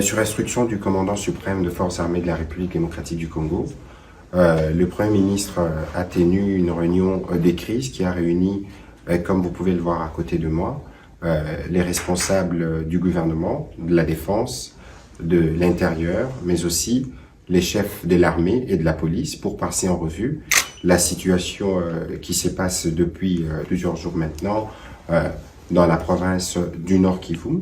Sur instruction du commandant suprême de Forces armées de la République démocratique du Congo, le Premier ministre a tenu une réunion des crises qui a réuni, comme vous pouvez le voir à côté de moi, les responsables du gouvernement, de la défense, de l'intérieur, mais aussi les chefs de l'armée et de la police pour passer en revue la situation qui se passe depuis plusieurs jours maintenant dans la province du Nord Kivu.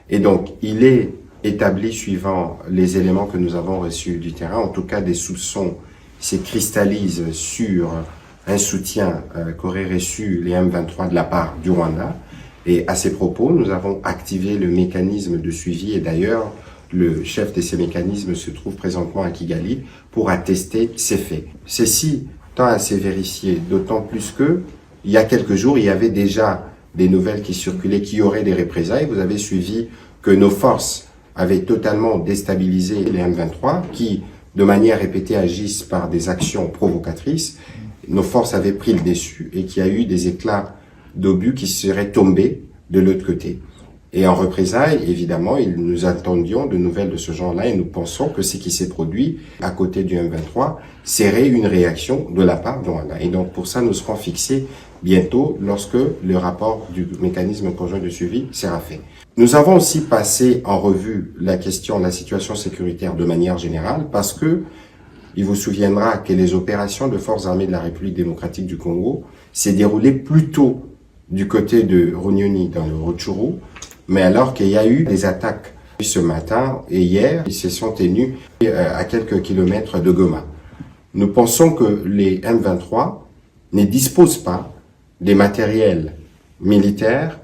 Et donc, il est établi suivant les éléments que nous avons reçus du terrain, en tout cas des soupçons se cristallisent sur un soutien qu'auraient reçu les M23 de la part du Rwanda. Et à ces propos, nous avons activé le mécanisme de suivi et d'ailleurs, le chef de ces mécanismes se trouve présentement à Kigali pour attester ces faits. Ceci tend à se vérifier, d'autant plus que, il y a quelques jours, il y avait déjà des nouvelles qui circulaient, qui auraient des représailles. Vous avez suivi que nos forces avaient totalement déstabilisé les M23, qui, de manière répétée, agissent par des actions provocatrices. Nos forces avaient pris le dessus et qu'il y a eu des éclats d'obus qui seraient tombés de l'autre côté. Et en représailles, évidemment, nous attendions de nouvelles de ce genre-là et nous pensons que ce qui s'est produit à côté du M23 serait une réaction de la part de Rwanda. Et donc, pour ça, nous serons fixés bientôt lorsque le rapport du mécanisme conjoint de suivi sera fait. Nous avons aussi passé en revue la question de la situation sécuritaire de manière générale parce que il vous souviendra que les opérations de forces armées de la République démocratique du Congo s'est déroulées plutôt du côté de Runyoni dans le Rutshuru, mais alors qu'il y a eu des attaques ce matin et hier, ils se sont tenus à quelques kilomètres de Goma. Nous pensons que les M23 ne disposent pas des matériels militaires,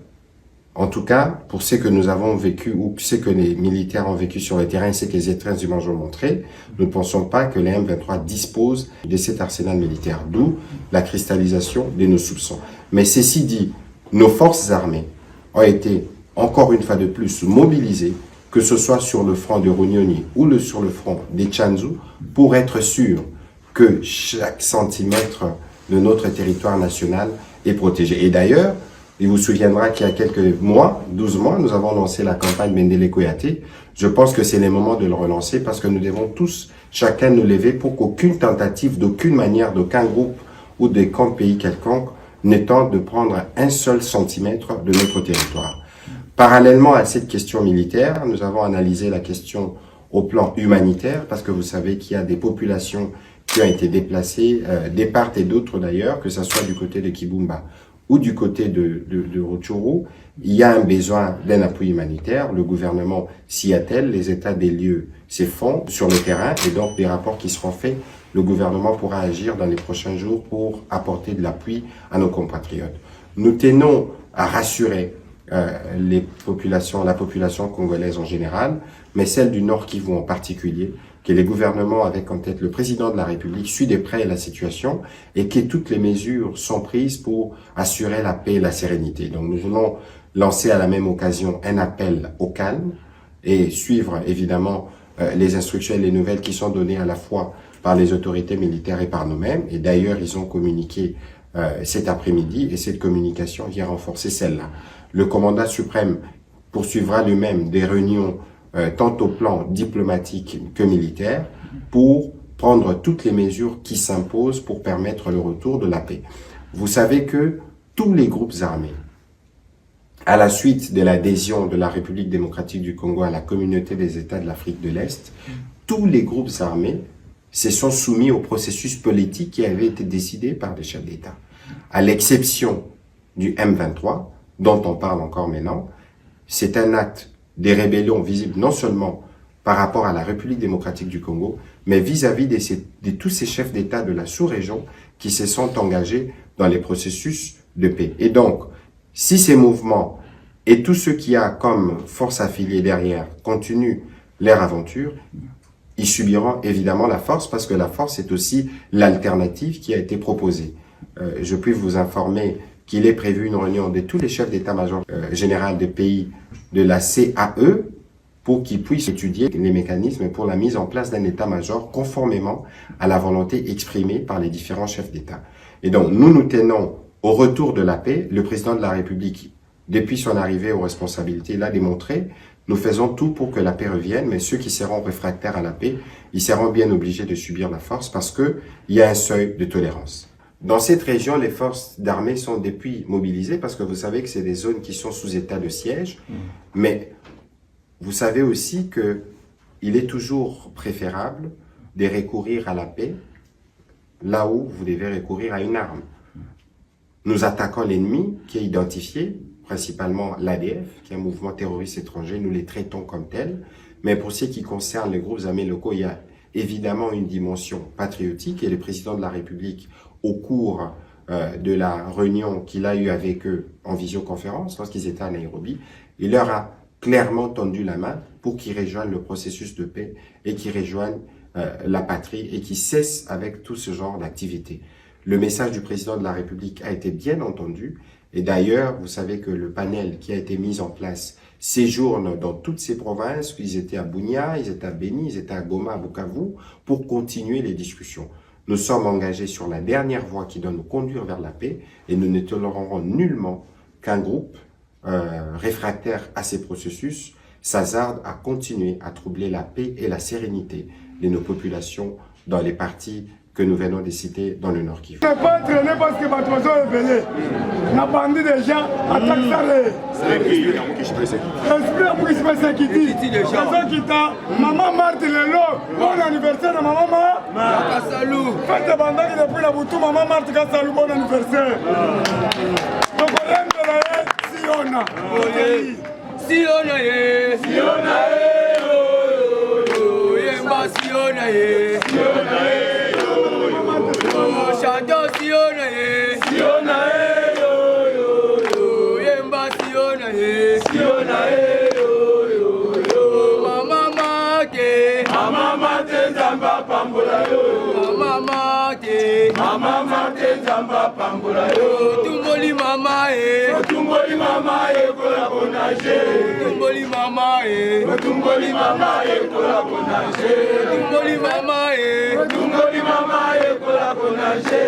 en tout cas pour ce que nous avons vécu ou ce que les militaires ont vécu sur le terrain et ce que les étreintes du ont montré, nous ne pensons pas que les M23 disposent de cet arsenal militaire, d'où la cristallisation de nos soupçons. Mais ceci dit, nos forces armées ont été encore une fois de plus mobilisées, que ce soit sur le front de Runyoni ou sur le front des Tchanzu, pour être sûr que chaque centimètre de notre territoire national est protégé. Et d'ailleurs, il vous souviendra qu'il y a quelques mois, 12 mois, nous avons lancé la campagne Mendele Koyate. Je pense que c'est le moment de le relancer parce que nous devons tous, chacun nous lever pour qu'aucune tentative, d'aucune manière, d'aucun groupe ou de camp pays quelconque ne tente de prendre un seul centimètre de notre territoire. Parallèlement à cette question militaire, nous avons analysé la question au plan humanitaire parce que vous savez qu'il y a des populations qui ont été déplacées, des parts et d'autres d'ailleurs, que ce soit du côté de Kibumba ou du côté de Rutshuru. Il y a un besoin d'un appui humanitaire. Le gouvernement s'y attelle, les états des lieux s'y font sur le terrain et donc des rapports qui seront faits, le gouvernement pourra agir dans les prochains jours pour apporter de l'appui à nos compatriotes. Nous tenons à rassurer la population congolaise en général, mais celle du Nord Kivu en particulier, que les gouvernements avec en tête le président de la République suit de près la situation et que toutes les mesures sont prises pour assurer la paix et la sérénité. Donc nous voulons lancer à la même occasion un appel au calme et suivre évidemment les instructions et les nouvelles qui sont données à la fois par les autorités militaires et par nous-mêmes. Et d'ailleurs, ils ont communiqué cet après-midi et cette communication vient renforcer celle-là. Le commandant suprême poursuivra lui-même des réunions tant au plan diplomatique que militaire pour prendre toutes les mesures qui s'imposent pour permettre le retour de la paix. Vous savez que tous les groupes armés, à la suite de l'adhésion de la République démocratique du Congo à la communauté des États de l'Afrique de l'Est, tous les groupes armés se sont soumis au processus politique qui avait été décidé par les chefs d'État. À l'exception du M23, dont on parle encore maintenant, c'est un acte des rébellions visibles non seulement par rapport à la République démocratique du Congo, mais vis-à-vis de tous ces chefs d'État de la sous-région qui se sont engagés dans les processus de paix. Et donc, si ces mouvements et tous ceux qui a comme force affiliée derrière continuent leur aventure, ils subiront évidemment la force parce que la force est aussi l'alternative qui a été proposée. Je puis vous informer qu'il est prévu une réunion de tous les chefs d'état-major général des pays de la CAE pour qu'ils puissent étudier les mécanismes pour la mise en place d'un état-major conformément à la volonté exprimée par les différents chefs d'État. Et donc, nous nous tenons au retour de la paix. Le président de la République depuis son arrivée aux responsabilités, il a démontré, nous faisons tout pour que la paix revienne, mais ceux qui seront réfractaires à la paix, ils seront bien obligés de subir la force parce qu'il y a un seuil de tolérance. Dans cette région, les forces d'armée sont depuis mobilisées parce que vous savez que c'est des zones qui sont sous état de siège, mais vous savez aussi qu'il est toujours préférable de recourir à la paix là où vous devez recourir à une arme. Nous attaquons l'ennemi qui est identifié, principalement l'ADF, qui est un mouvement terroriste étranger, nous les traitons comme tels. Mais pour ce qui concerne les groupes armés locaux, il y a évidemment une dimension patriotique et le président de la République, au cours de la réunion qu'il a eue avec eux en visioconférence, lorsqu'ils étaient à Nairobi, il leur a clairement tendu la main pour qu'ils rejoignent le processus de paix et qu'ils rejoignent la patrie et qu'ils cessent avec tout ce genre d'activité. Le message du président de la République a été bien entendu et d'ailleurs, vous savez que le panel qui a été mis en place séjourne dans toutes ces provinces. Ils étaient à Bunia, ils étaient à Beni, ils étaient à Goma, à Bukavu pour continuer les discussions. Nous sommes engagés sur la dernière voie qui doit nous conduire vers la paix et nous ne tolérerons nullement qu'un groupe réfractaire à ces processus s'hasarde à continuer à troubler la paix et la sérénité de nos populations dans les parties que nous venons de citer dans le Nord Kivu. On n'est pas entraîné parce que votre oiseau est belé. On a bandit des gens, attaque salé. Esprit à qui se qui dit. Raison qui t'a, maman Marthe Lelo, bon anniversaire de maman Marthe. Kassalou. Faites des bandits depuis la boutou, maman Marthe Kassalou, bon anniversaire. Donc on aime de la haine, Siona. Siona ye. Siona ye. Yemba Siona ye. Siona ye. Chantons Siona ye, Siona ye, yo yo yo, Yemba Siona ye, Siona ye, yo yo yo. Mama mate Zamba pambola yo, Mama mate Zamba pambola yo. Tumboli mama ye, kola bonaje. Tumboli mama ye, kola bonaje. Tumboli mama ye, kola bonaje.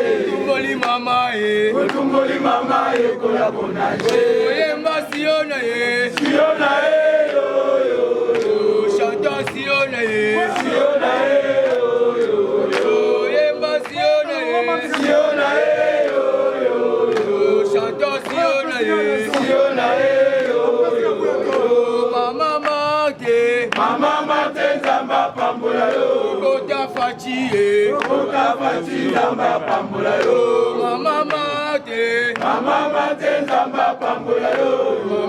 Tumboli mama ye, kola bonaje. Yemba Siona ye, Siona ye, yo yo yo. Chantons Siona ye, Siona ye, yo yo yo. Yemba Siona ye, Siona ye, yo yo yo. Chantons Siona ye, Siona ye, yo yo yo. Mama mate Zamba pambola yo. Kota Fati Zamba pambola yo. Mama mate Zamba pambola yo.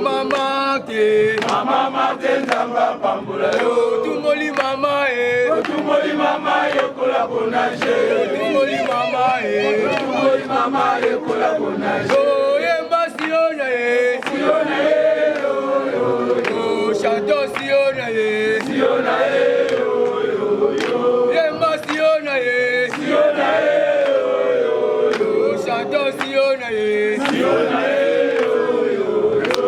Mama mate Zamba pambola yo. Tumboli mama ye, kola bonaje. Tumboli mama ye, kola bonaje. Oh Yemba Siona ye, Siona ye, yo yo yo. Chantons Siona ye, Siona ye, yo yo yo. Yemba Siona ye, Siona ye, yo yo yo. Chantons Siona ye, Siona ye, yo yo yo.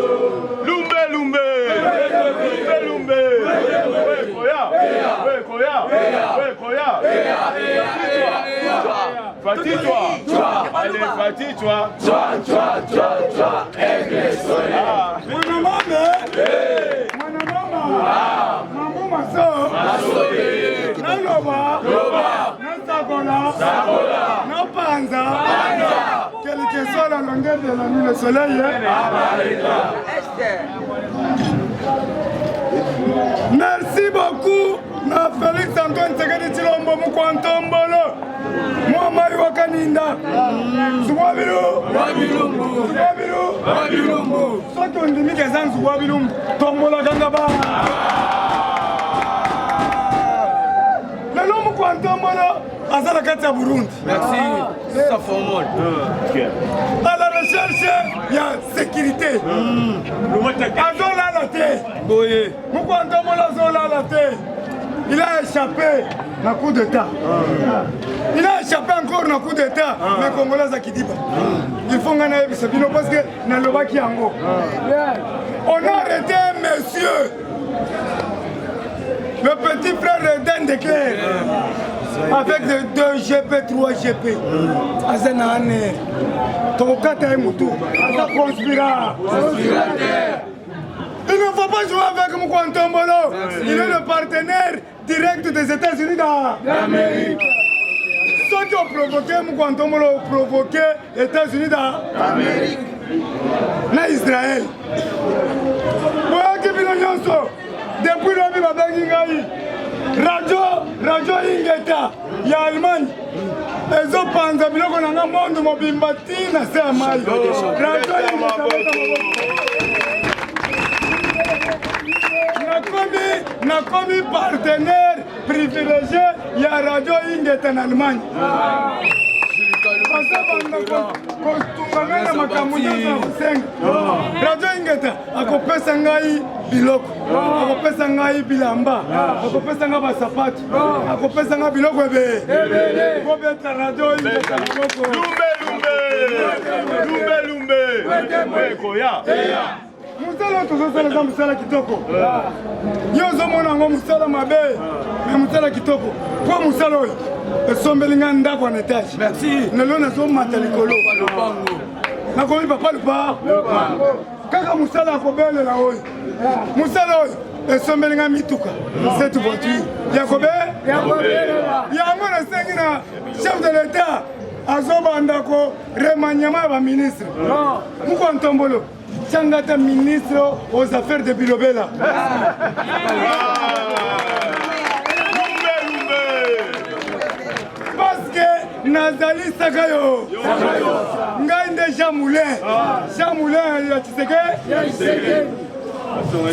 Lumbe. Fati-toi. Allez, Fati-toi. Toi. Aigle-soleil. Mamou Maso. Naloba. Nasagola. Napanza. Quelle que soit la longueur de la nuit, le soleil Merci beaucoup. Na Félix Antoine Tshisekedi Tshilombo Mukwantombolo. Mwamari Wakaninda. Zouabilou. Soki ondimi kezan Zouabilou. Tombola Gangaba. Lelo Mukwantombolo. Azala kati ya Burundi. Merci. Ça formule. À la recherche, il y a sécurité. Azola la terre. Mukwantombolo Azola la terre. Il a échappé à coup d'État. Il a échappé encore à coup d'État. Mais Congolais Zakidiba. Il faut gagner Sabino parce que Naloba qui ango. On a arrêté un monsieur. Le petit frère de Dan Declerc. avec 2 GP, 3 GP. Azanane. Tokata Moutou. Aza conspirateur. Il ne faut pas jouer avec Moukantombolo. Il est le partenaire direct des États-Unis d'Amérique. Ceux qui ont provoqué Moukantombolo ont provoqué les États-Unis d'Amérique. Na Israël. Depuis le Bibabangingaï, Radio Ingeta, il y a Allemagne. Ils ont pensé que nous avons un monde mobimbati, c'est un mal. Radio Ingeta, commis partenaire privilégié, il y a Radio Ingeta en Allemagne. Radio Ingeta akopesa ngai biloko akopesa ngai bilamba akopesa ngai basapatu akopesa ngai biloko ebele kobeta Radio Ingeta lumbe koya musala tozosala eza musala kitoko yo ozomona yango musala mabe me musala kitoko po musala oyo esombeli ngai ndako en étage lelo nazomata likolo nakomi papa lupa kaka musala akobelela oyo musala oyo esombeli ngai mituka cette voiture yango nasengi na chef de l'état azobanda ko remaniement ya baministre Moukantombolo tiangata ministre aux affaires de Bilobela. Parce que Nazali Sakayo, Ngaïnde Jamoulin, Jamoulin, ya Tshiseke,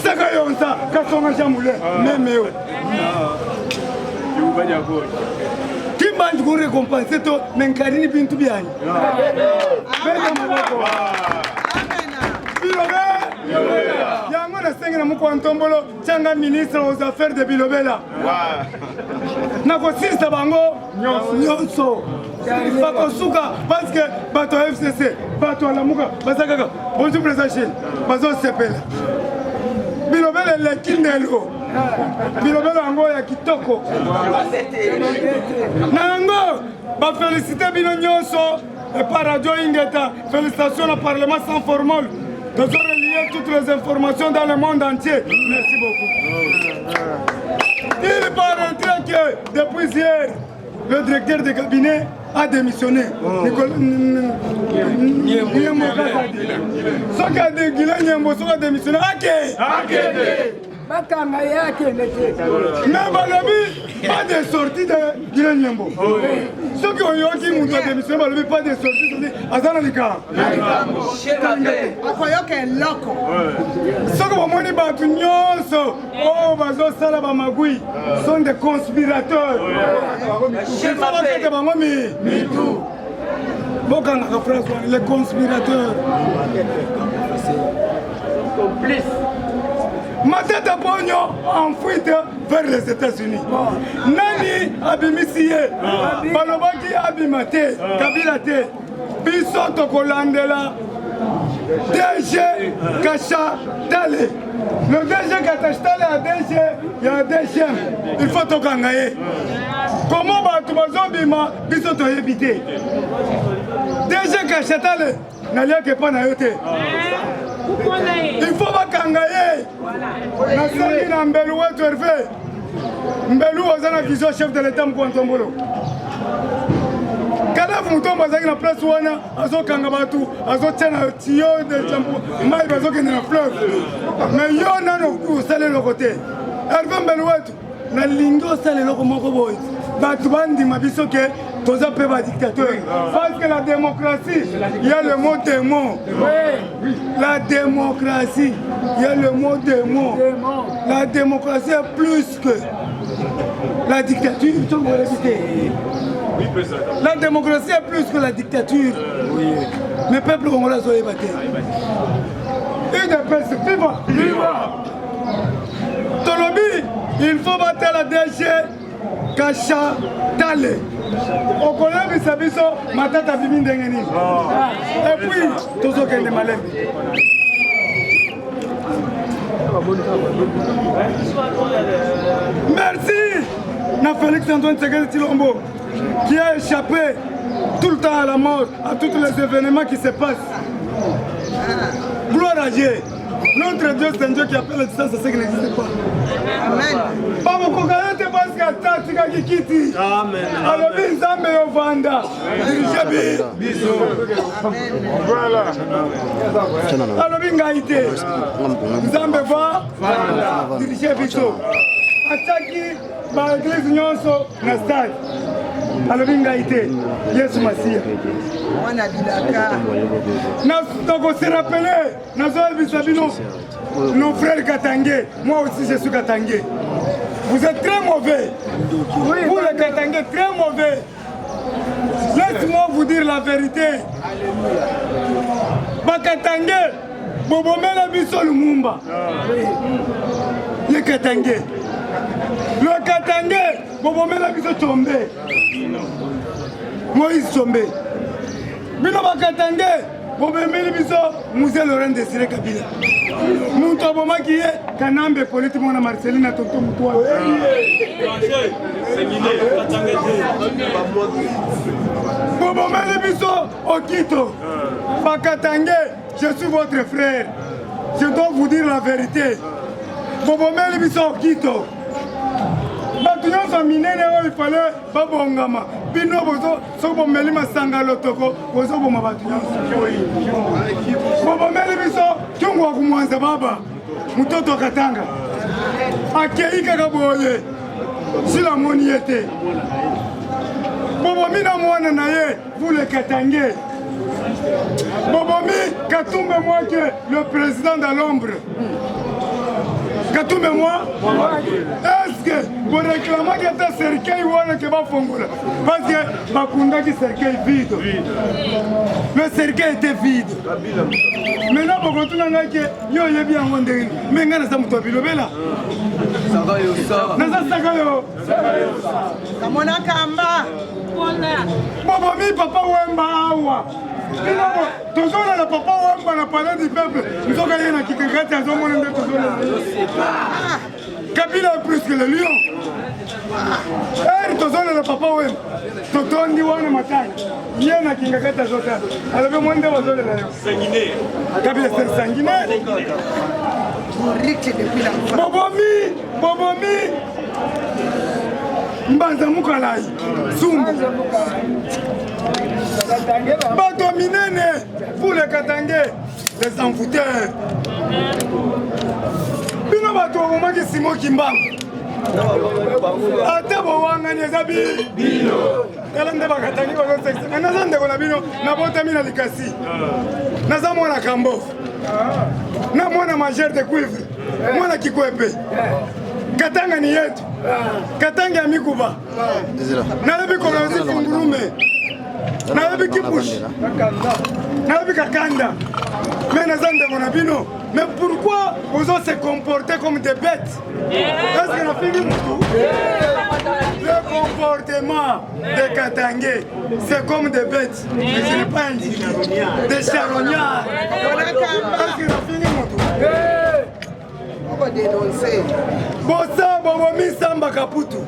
Sakayo, ça, Kassonga Jamoulin, même eux. Qui m'a dit qu'on récompense, toi, mais Karini Bintou Biani. Yango na sengi na Moukantombolo tianga ministre aux affaires de Bilobela. Nakosisa bango nyonso. Bakosuka parce que bato FCC, bato alamuka, basakaka. Bonjour président, bazo sepela. Bilobela le kindelo. Bilobela yango ya kitoko. Nango ba féliciter bino nyonso et par Radio Ingeta. Félicitations au Parlement sans formule. Nous avons relié toutes les informations dans le monde entier. Merci beaucoup. Il paraîtrait que depuis hier, le directeur de cabinet a démissionné. Ce qu'a dit Guilain Nyembo, a démissionné. Mais pas de sortie de Guilain Nyembo. Ceux qui ont eu qui démissionné, pas de sortie de Azanalika. Ceux qui ont moni batu nyonso, oh bazo sala ba magui, sont des conspirateurs. Il faut arrêter de bango mi tout. Bokanga ka François, les conspirateurs. Complice. Matata Pogno en fuite vers les États-Unis. Nani abimisiye, balobaki abimate, Kabila te, biso tokolandela, DG Kacha Tale. Le DG Kacha Tale a DG, il y a un DGM, il faut tokangaye. Comment batu bazobima, biso toyebite. DG Kacha Tale, naliake pa na yote. Il faut bakangaye. Nasengi na Mbelu wetu Hervé. Mbelu ozana vision chef de l'État Moukantombolo. Kadhafi Mutombo azaki na place wana azokanga batu azotiana tiyo de champo mai bazokende na fleuve. Mais yo nano osale loko te. Hervé Mbelu wetu na lingi osale loko moko boy. Batu bandima biso ke toza pe ba dictateur. Parce que la démocratie, il y a le mot démon. La démocratie, il y a le mot démon. La démocratie est plus que la dictature. La démocratie est plus que la dictature. Le peuple congolais sont ébattus. Et des perspectives. Tolobi, il faut battre la DG Kacha Tale. On connaît Bisabiso, Matata Bimin Dengeni. Et puis, tout ce qui est de malin. Merci. na Félix Antoine Tshisekedi Tshilombo, qui a échappé tout le temps à la mort, à tous les événements qui se passent. Gloire à Dieu. Notre Dieu, c'est un Dieu qui appelle la distance à ce qui n'existe pas. Amen. Babo kokalete parce que tatika kikiti. Amen. Alobi nzambe yovanda. Dirige biso. Voilà. Alobi ngaite. Nzambe va dirige biso. Ataki ba église nyonso na stade. Alobi ngaite. Yesu Masia. Wana bilaka. Na se rappeler, nos frères Katangé, moi aussi je suis Katangé. Vous êtes très mauvais. Vous les Katangé, très mauvais. Laisse-moi vous dire la vérité. Bakatangé, Bobomela Biso Lumumba. Les Katangé. Le Katangé, Bobomela Biso Chombe. Moïse Chombe. Bino Bakatangé. Bobemeli biso Musée Laurent Désiré Kabila. Muntu abomaki ye Kanambe politique mona Marcelina Tonto Mutwa. Bobomeli biso Okito. Bakatangé, je suis votre frère. Je dois vous dire la vérité. Bobomeli biso Okito. Batu nyonso minene oyo il fallait babongama. Bino bozo soko meli masanga lotoko bozo boma batu nyonso. Bobo meli biso kyongo wa kumwanza baba. Mutoto Katanga. Akeika kaboye. Sila moni yete. Bobo mina mwana na ye vous les Katangé. Bobo mi Katumbe moi que le président de l'ombre. Katumbe moi, est-ce que vous réclamez qu'il y a un cercueil ou que va fongola? Parce que Bakunda qui cercueil vide. Le cercueil était vide. Maintenant, pour continuer à dire que yo y bien wondering, mais ngana sa muto bilobela. Nasa sakayo. Kamona kamba. Bobo mi papa wemba awa. Toujours le papa Wamba na parlé du peuple. Nous avons gagné la Kikagati à Zomon de toujours. Kabila est plus que le lion. Toujours le papa Wamba. Toton dit Wana Matai. Bien à Kikagati à Zota. Alors que moi je vais le lion. Sanguinaire. Kabila c'est sanguinaire. Bobomi. Mbanza Mukalai. Zumba. Bato minene, vous les Katangé, les envoûteurs. Bino bato omaki Simon Kimba. Ate bowanga nyezabi. Bino. Kala nde bakatangé ko sexe. Naza ndeko na bino na botami na likasi. Naza mwana Kambo. Na mwana majeur de cuivre. Mwana Kikwepe. Katanga ni yetu. Katanga ya Mikuba. Nalebi konozi fungurume. Nalebi Kibushi. Nalebi Kakanda. Mais Nazande Monabino. Mais pourquoi vous se comporter comme des bêtes? Est-ce que la fille le comportement des Katangé, c'est comme des bêtes. Mais je n'ai pas indiqué. Des charognards. Est-ce que la fille on va dénoncer. Bossa Bobomi Samba Kaputu.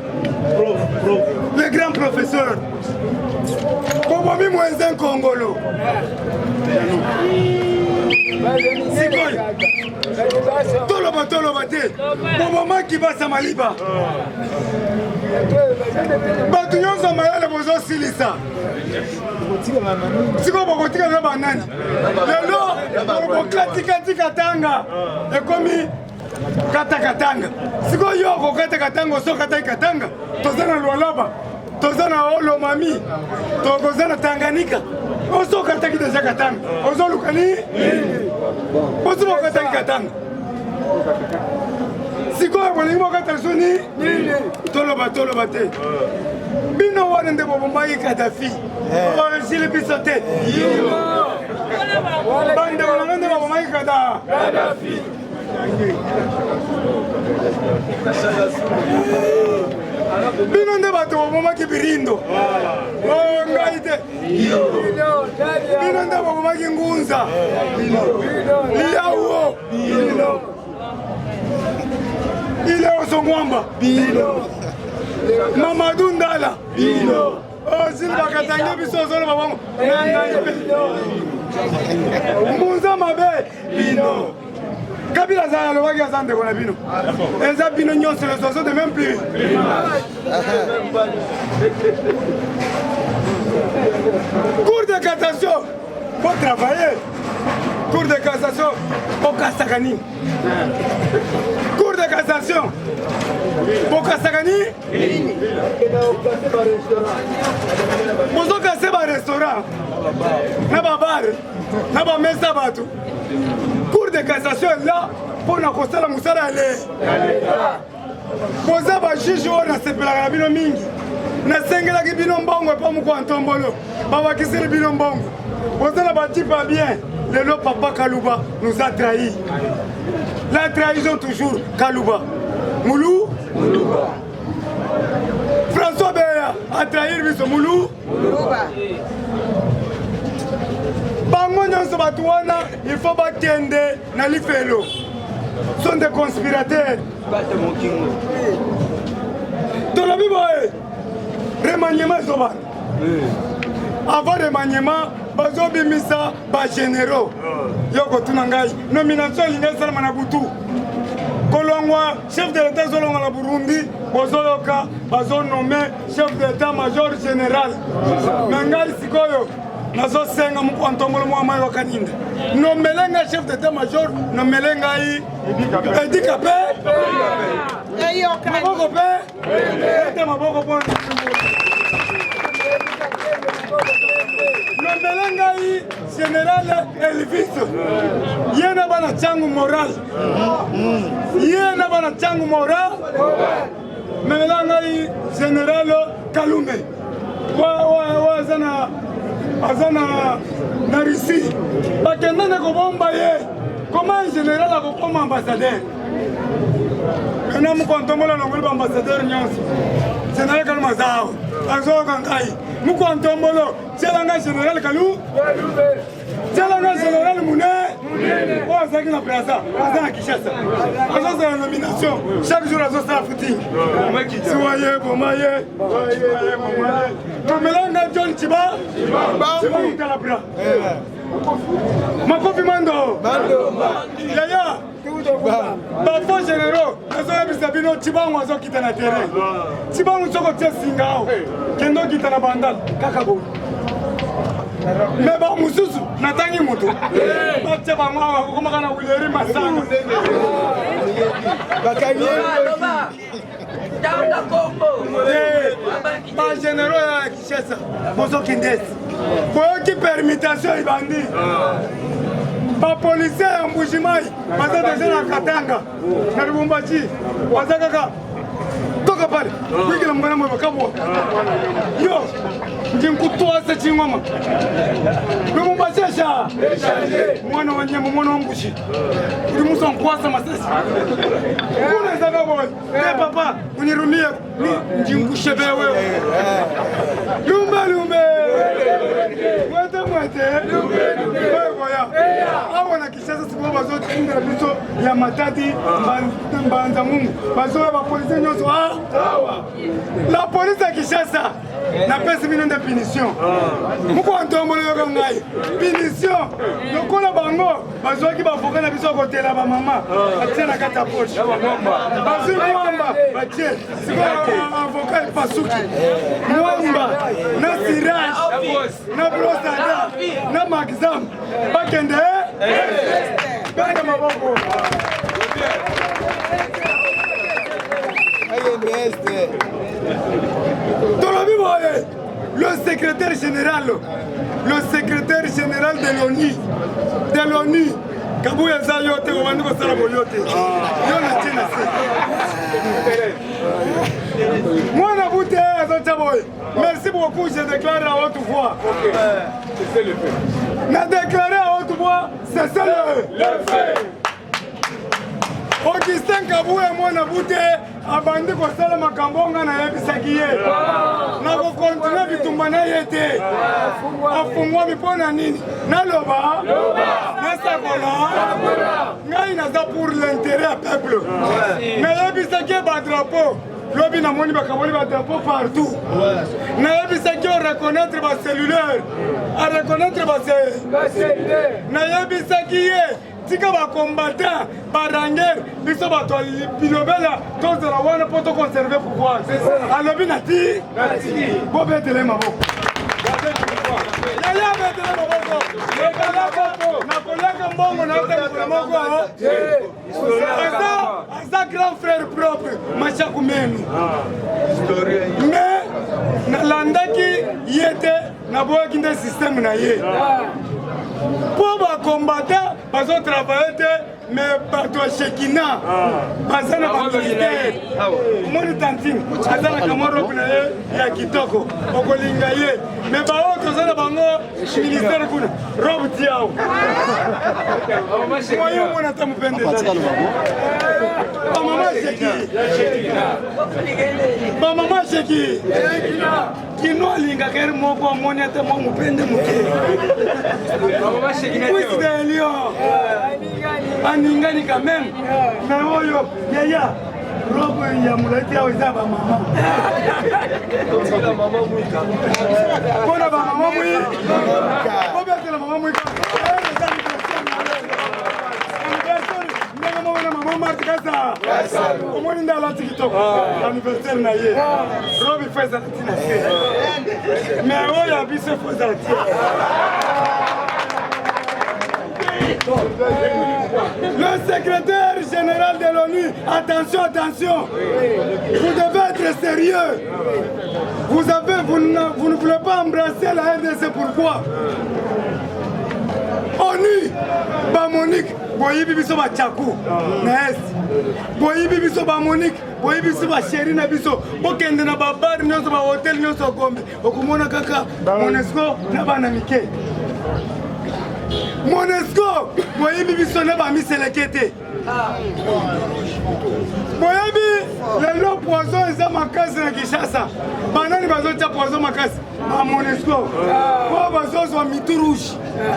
Le grand professeur. Bobomi Mwenzen Kongolo. Sikol. Toloba te. Boboma Kibasa Maliba. Batu nyonso mayele bozo silisa. Siko bokotika na banani. Lelo bokotika Katanga. Ekomi Katanga. Siko yoko Katanga so Katanga. Tozana Lualaba. Tozana Olo Mami. Tozana Tanganyika. Oso Katanga deja Katanga. Oso Lukani. Oso Katanga. Siko bolingo Katasuni. Toloba te. Bino wana nde Bobomaki Kadhafi. Origine bisote. Bande wana nde Bobomaki Kadhafi. Bino nde bato Bobomaki Birindo. Oh ngaite. Bino nde Bobomaki Ngunza. Liawo. Il est au Songwamba. Mamadou Ndala bino Ozil bakatange biso zolo babamo Mouza mabe bino Kabila Zaya le wagi azande kona bino Eza bino nyonso les oiseaux de même plus Cour de cassation pour travailler Cour de cassation au Kasakani Cour de cassation au Kasakani Mozo kase ba restaurant na ba bar na ba mesa batu Cour de cassation là pour na kosala musala le Poza ba juge ona sepela bino mingi na sengela ki bino mbongo pa muko antombolo baba kisele bino mbongo Poza na bati pas bien le lot papa Kalouba nous a trahis la trahison toujours Kalouba Moulou François Beya a trahi biso Moulou Bango nyonso batu wana il faut bakende na lifelo sont des conspirateurs tolobi boye remaniement ezobana avant remaniement bazobimisa bagénéraux yo kotuna ngai nomination elingi esalama na butu kolongwa chef de l'état ezolongwa na Burundi bozoyoka bazonome chef de l'état major général na ngai sikoyo nazosenga mukwantombolo mwa wa kaninda nomelenga chef d'état major nomelenga i edikape maboko pe ete maboko po nomelenga i général Elvis yena bana changu moral yena bana changu moral nomelenga i général Kalume wa zana azana na Russie bakenda na kobomba ye comment un général akokoma ambassadeur ena mukontombola nongoli ambassadeur nyonso général Kaluma zao azoka ngai mukontombolo tselanga général Kalou tselanga général Mune o azaki na plaza azana Kinshasa azosala la nomination chaque jour azosala footing siwaye bomaye nomelanga John Chiba Talabra Makofi Mando Yaya bafo généraux azoyebisa bino Tibango azokita na terrain Tibango soko tia singao kendo kita na bandal kaka boye mais ba mususu natangi mutu batia bango awa kokomaka na Wileri Masanga bakanye ba généraux ya Kinshasa bozokindesi boyoki permutation ibandi ba policier ya Mbujimai baza deja na Katanga na Lubumbashi baza kaka toka pale wikila mwana mwe bakabwa yo njinkutoa se chingoma Lubumbashesha mwana wa nyama mwana wa mbushi ulimusa nkwasa masesi kuna zaka boy papa unirumie njingushe wewe lumbe mwete wewe ya awa na Kinshasa siku bazote ingra biso ya matati mbanza Mungu bazoe ba policier nyonso la police ya Kinshasa na pesi bino de punition muko antombolo yoka ngai punition lokola bango bazwaki bafoka na biso kotela ba mama atia na kata poche bazwi mwamba batie siko avocat pasuki mwamba na sirage na brosada na maxam bakende baka maboko Tolobi boye le secrétaire général de l'ONU Kabuya za yote wabandi kosala boyote yo na tena se mwana bute azocha boye merci beaucoup je déclare à haute voix c'est le fait na déclaré à haute voix c'est ça le fait Augustin Kabuya mwana bute abandi kosala makambo nga na yebisaki ye na kokontinue bitumba na ye te afungwa mipona nini naloba nasakola ngai naza pour l'intérêt ya peuple nayebisa nayebisaki badrapeau lobi namoni bakaboli badrapeau partout nayebisaki oreconnaître bacellulaire areconnaître bacellulaire nayebisaki ye tika bacombattant baranger biso bato bilobela tozala wana mpo toconserve pouvoir alobi nati bobetele maboko yaya betele maboko nakoliaka mbongo naotemukula moko aza grand frère propre machaku menu mais nalandaki ye te naboyaki nde système na ye mpo bacombattant bazotravaille te mais bato ya shekina baza na bamilitaire moni tantine aza na kamwa robe na ye ya kitoko okolinga ye mais baoyo toza na bango ministère kuna robe tiao moyo mona ata mopende bamama sheki kino alingaka eri moko amoni ata mwa mopende moke wisdelio aningani quand même mais oyo yaya robe ya molaiti awo eza bamama mpona bamama mwi obetela mama mwika ndenge moko na mama marti kasa omoni nde alati kitoko anniversaire na ye robe fo ezala tina te mais oyo ya biso fo ezala te Le secrétaire général de l'ONU, attention, attention, vous devez être sérieux. Vous ne voulez pas embrasser la RDC, pourquoi? ONU, Monique, boyi biso ba Tchakou, Nes, boyi biso ba Monique, boyi biso ba chéri na biso, bokende na ba bar nyonso ba hotel nyonso kombe, okumona kaka Monesco na bana mike. Monesco, boyebi biso na ba miselekete. Boyebi lelo poison eza makasi na Kinshasa. Banani bazotia poison makasi ba Monesco. Bo bazozwa mitu rouge.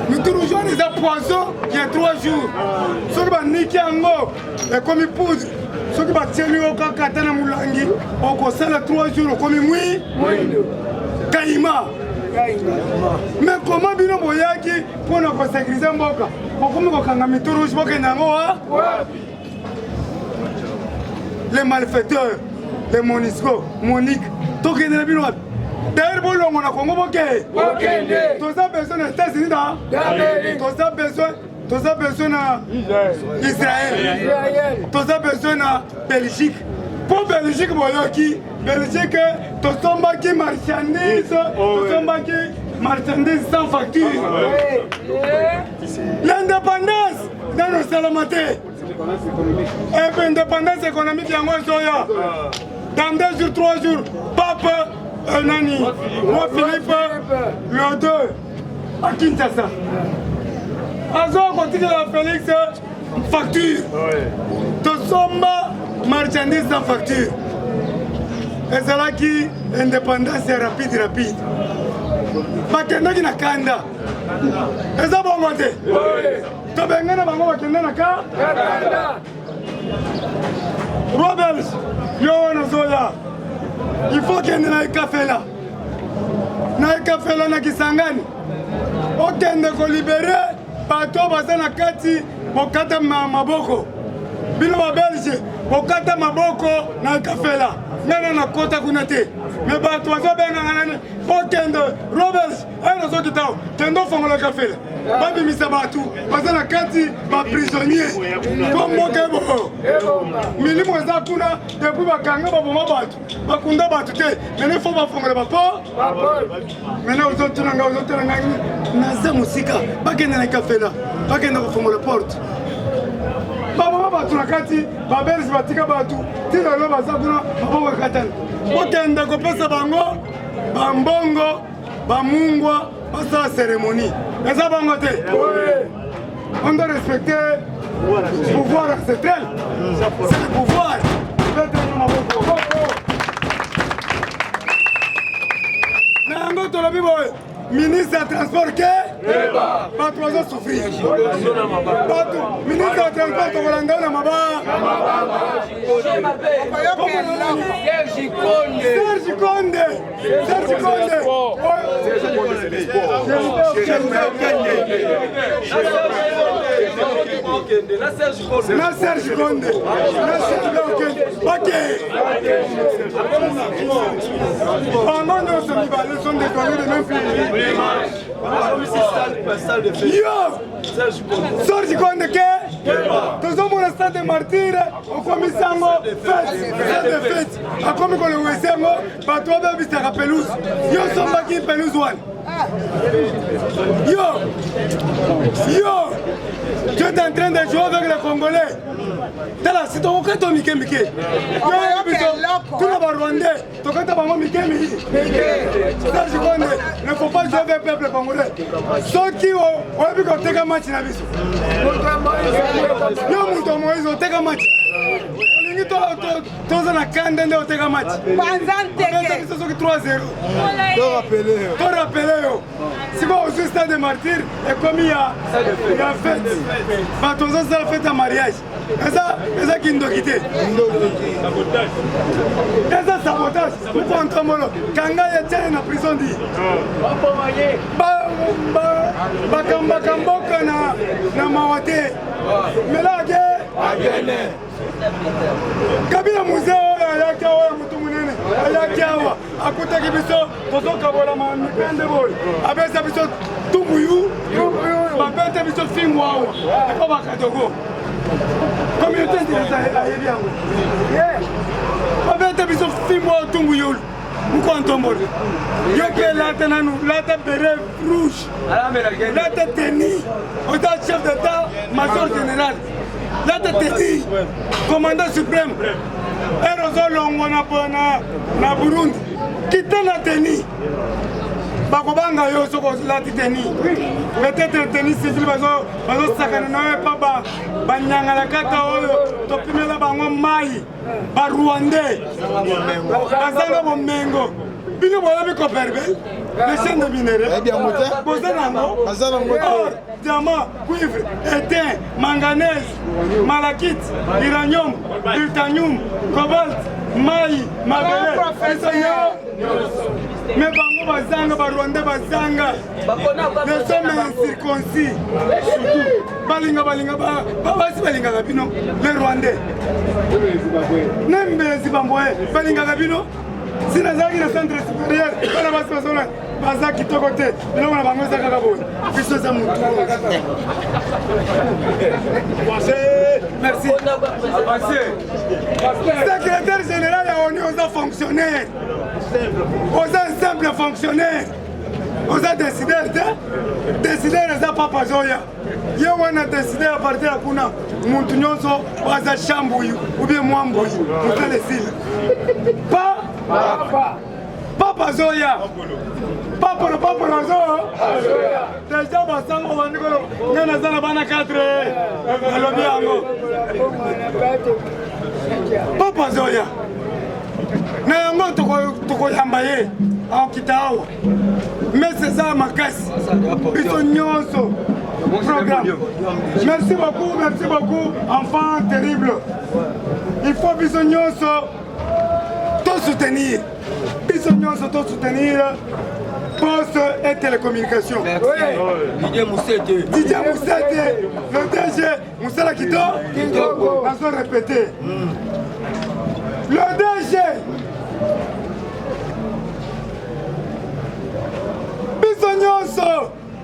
Mitu rouge on eza poison qui est 3 jours. Soki ba niki yango ekomi poudre. Soki ba tieli o kaka tana mulangi okosala 3 jours okomi mwi. Kaima. Mais comment bino boyaki pour nous sécuriser mboka? Pourquoi kanga mitu rouge boka nango wa? Les malfaiteurs, les Monisco, Monique, tokende na bino wapi? D'ailleurs bolongo na Congo boke. Bokende. Toza besoin na États-Unis da? Toza besoin na Israël. Toza besoin na Belgique. Pour Belgique boyoki, Belgique tosombaki marchandise sans facture. L'indépendance dans nos salamatés. Et l'indépendance économique yango zoya. Dans 2 jours, 3 jours, Pape Nani, moi Philippe, le 2 à Kinshasa. Azo continue la Félix facture. Tosomba marchandise sans facture. Et c'est là qui l'indépendance est rapide. Bakendaki na kanda. Eza bongo te. To bengana bango bakenda na kanda. Rebels, yo wana zoya. Il faut kende na ekafela. Na ekafela na Kisangani. Okende ko libérer bato baza na kati bokata maboko. Bino ba Belge bokata maboko na ekafela. Nana na kota kuna te. Mais bato bazobenga ngana okende Rebels eno zo kitao kendo fongola kafela. Babimisa batu baza na kati ba prisonnier. Kombo kebo. Milimo eza kuna depuis bakanga baboma batu. Bakunda batu te. Mene fo ba fongola ba po. Mene ozotunanga naza musika. Bakenda na kafela. Bakenda ko fongola porte. Baba batu na kati babelisi batika batu tika lo baza kuna maboko ekatana okende kopesa bango bambongo bamungwa basala cérémonie eza bango te on doit respecter le pouvoir ancestral c'est le pouvoir na yango tolobi boye ministre ya transport ke bato bazosouffrir bato ministre ya transport tokolanda na mabaya Serge Conde. Serge Conde. Serge Conde. Na Serge Conde. Ok. Pendant nos rivales sont détournés de même pays. Yo! Serge Conde que tous hommes au stade de martyrs au commissaire fête. A comme qu'on le voit pas toi même c'est la pelouse. Yo sommes pas qui pelouse one. Yo! Tu es en train de jouer avec les Congolais. T'es là, si tu as ton Mickey. Tu n'as pas Rwandais. Tu as ton Mickey. Ça, je connais. Il ne faut pas jouer avec le peuple congolais. Ceux qui ont vu qu'on t'a un match, Yo, Moïse, on t'a un match. Tous en a candé de otega match. Banzante. Ils sont 3-0. T'as rappelé. Si vous au stade de martyrs et comme il y a fête, bah tous ça la fête à mariage. Et ça qui nous quitte. Et ça sabotage. Pourquoi on tombe là? Kanga ya tient na prison dit. Bakamboka na mawate. Mais là Kabila museo ayaki awa mutu munene ayaki awa akutaki biso tozokabola mipende boy abesa biso tumbuyu bapete biso fingu awa epo bakatogo communauté ayebi yango babete biso fingu awa tumbuyu mukontombolo yoke lata nanu lata beret rouge lata teni oza chef d'état major général là tu te dis, commandant suprême, et Longo na Burundi, qui t'a la tenue. Bakobanga yo soko la tenue. Peut-être tenue civile bazo sakana na papa banyanga la kata oyo to primela bango mai ba Rwandais. Bazanga bomengo. Bino bola biko perbe. Les chaînes de minerais. Eh bien moteur. Or, diamant, cuivre, étain, manganèse, malachite, uranium, titanium, cobalt, maï, mabele. Mais bango bazanga, barwandais bazanga. Les hommes incirconcis. Balinga, balinga gabino. Les Rwandais. Nembe zibamboe, balinga gabino. Si nous avons un centre supérieur, on a qui te côté, nous avons un merci. Secrétaire général, on est aux fonctionnaires. Aux simples fonctionnaires. Aux décideurs, les papa Zoya. On a décidé à partir de Kuna, Montunyoso, Waza Chambouyu, ou bien Mwambouyu, pour les îles. Papa Zoya. Papa Zoya. Déjà, on va dire bana 4. Papa Zoya. Toko yambaye. En Kitao. Mais c'est ça ma casse. Programme. Merci beaucoup, enfant terrible. Il faut bisognoso. Soutenir. Poste et télécommunication. Didier Moussete, le DG Moussala Kito, nous avons répété. Le DG, Bisognoso,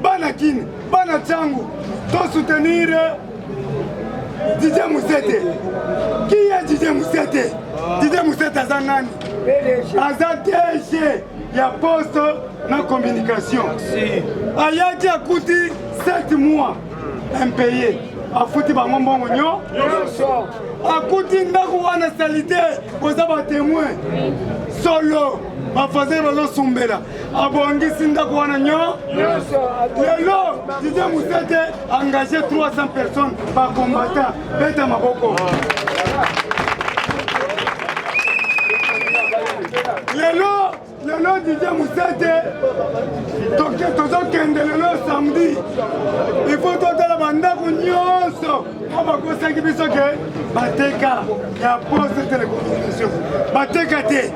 Banakin, Banachangu, pour soutenir Didier Moussete. Qui est Didier Moussete? Didier Moussete Azanani. Azadege, il y a poste dans la communication. Ayaki a coûté 7 mois impayé. A foutu par mon bon oignon. A coûté une salité pour avoir témoin. Solo. Ma faisait le Sumbela. A bongi Sinda Kouanagnon. Lelo, Didier Moussete a engagé 300 personnes par combattant. Beta Maboko. Lelo Didier Moussete, Lelo samedi. Il faut que la bande nyonso. On va conseiller que bateka ya poste télécommunication bateka te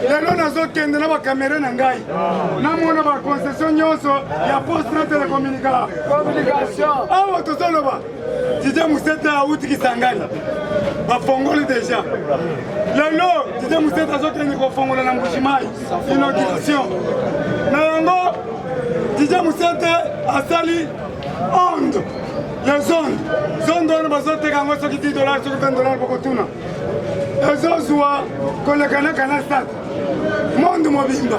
lelo nazokende na bakamera na ngai namona baconcession nyonso ya poste na télécommunication awa tozoloba Didier Mousseta auti Kisangani bafongoli déjà lelo Didier Mousseta azokende kofongola na Mbushimai inauguration na yango Didier Mousseta asali onde les ondes wana bazoteka yango soki $10 soki $20 bokotuna ezozwa kolekana kana stade monde mobimba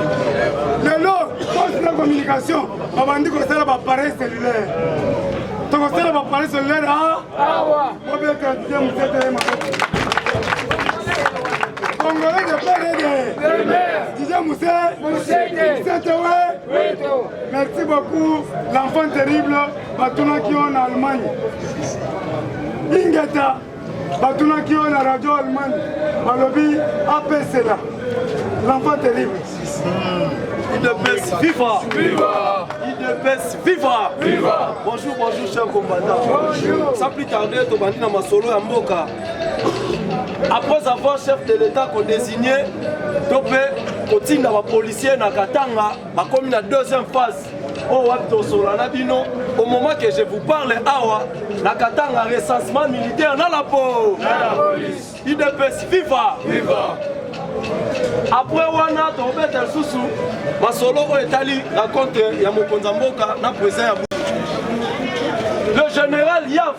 lelo poste na communication babandi kosala bapareil cellulaire tokosala bapareil cellulaire awa obeka Didier Mousseta ye maboko Congolais de PRD Didier Mousseta ouais. Merci beaucoup l'enfant terrible batuna qui en Allemagne Ingeta batuna qui en radio Allemagne balobi APC là l'enfant terrible IDPS viva! Viva! IDPS viva! Viva! Bonjour, bonjour, chers combattants. Bonjour. Sans plus tarder, Tobandi na Masolo ya Mboka. Après avoir chef de l'État qu'on désigné, Topé, Kotine na policier na Katanga, a commis la deuxième phase. Au Wapto Solanabino, au moment que je vous parle, Awa, la Katanga recensement militaire dans la peau. IDPS viva! Viva! Après wana tobete susu masolo o etali raconte ya mokonza mboka na président le général Yav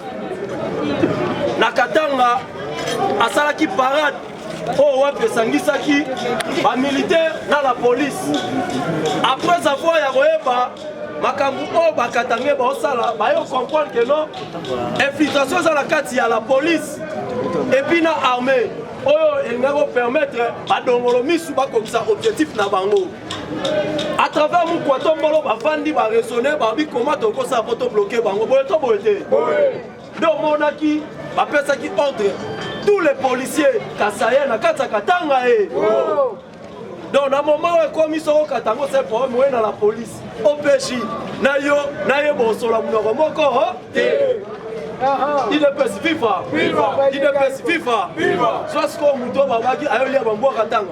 na Katanga asalaki parade o wapi sangisaki ba militaire na la police après avoir ya koyeba makambu o bakatange ba osala ba yo comprendre que non infiltration za la kati ya la police et puis na armée oyo engako permettre badongolo misu bakomisa objectif na bango à travers mukwato mbolo bafandi ba raisonner ba bi comment tokosa poto bloquer bango boye to boye te donc monaki bapesaki ordre tous les policiers kasaye na kata Katanga donc na moment où comme soko Katanga c'est problème ouais na la police OPJ na yo bosola munoko moko te IDPS viva! Viva! IDPS viva! Viva! Soit ce qu'on mouton babaki ayo lia bambo Katanga.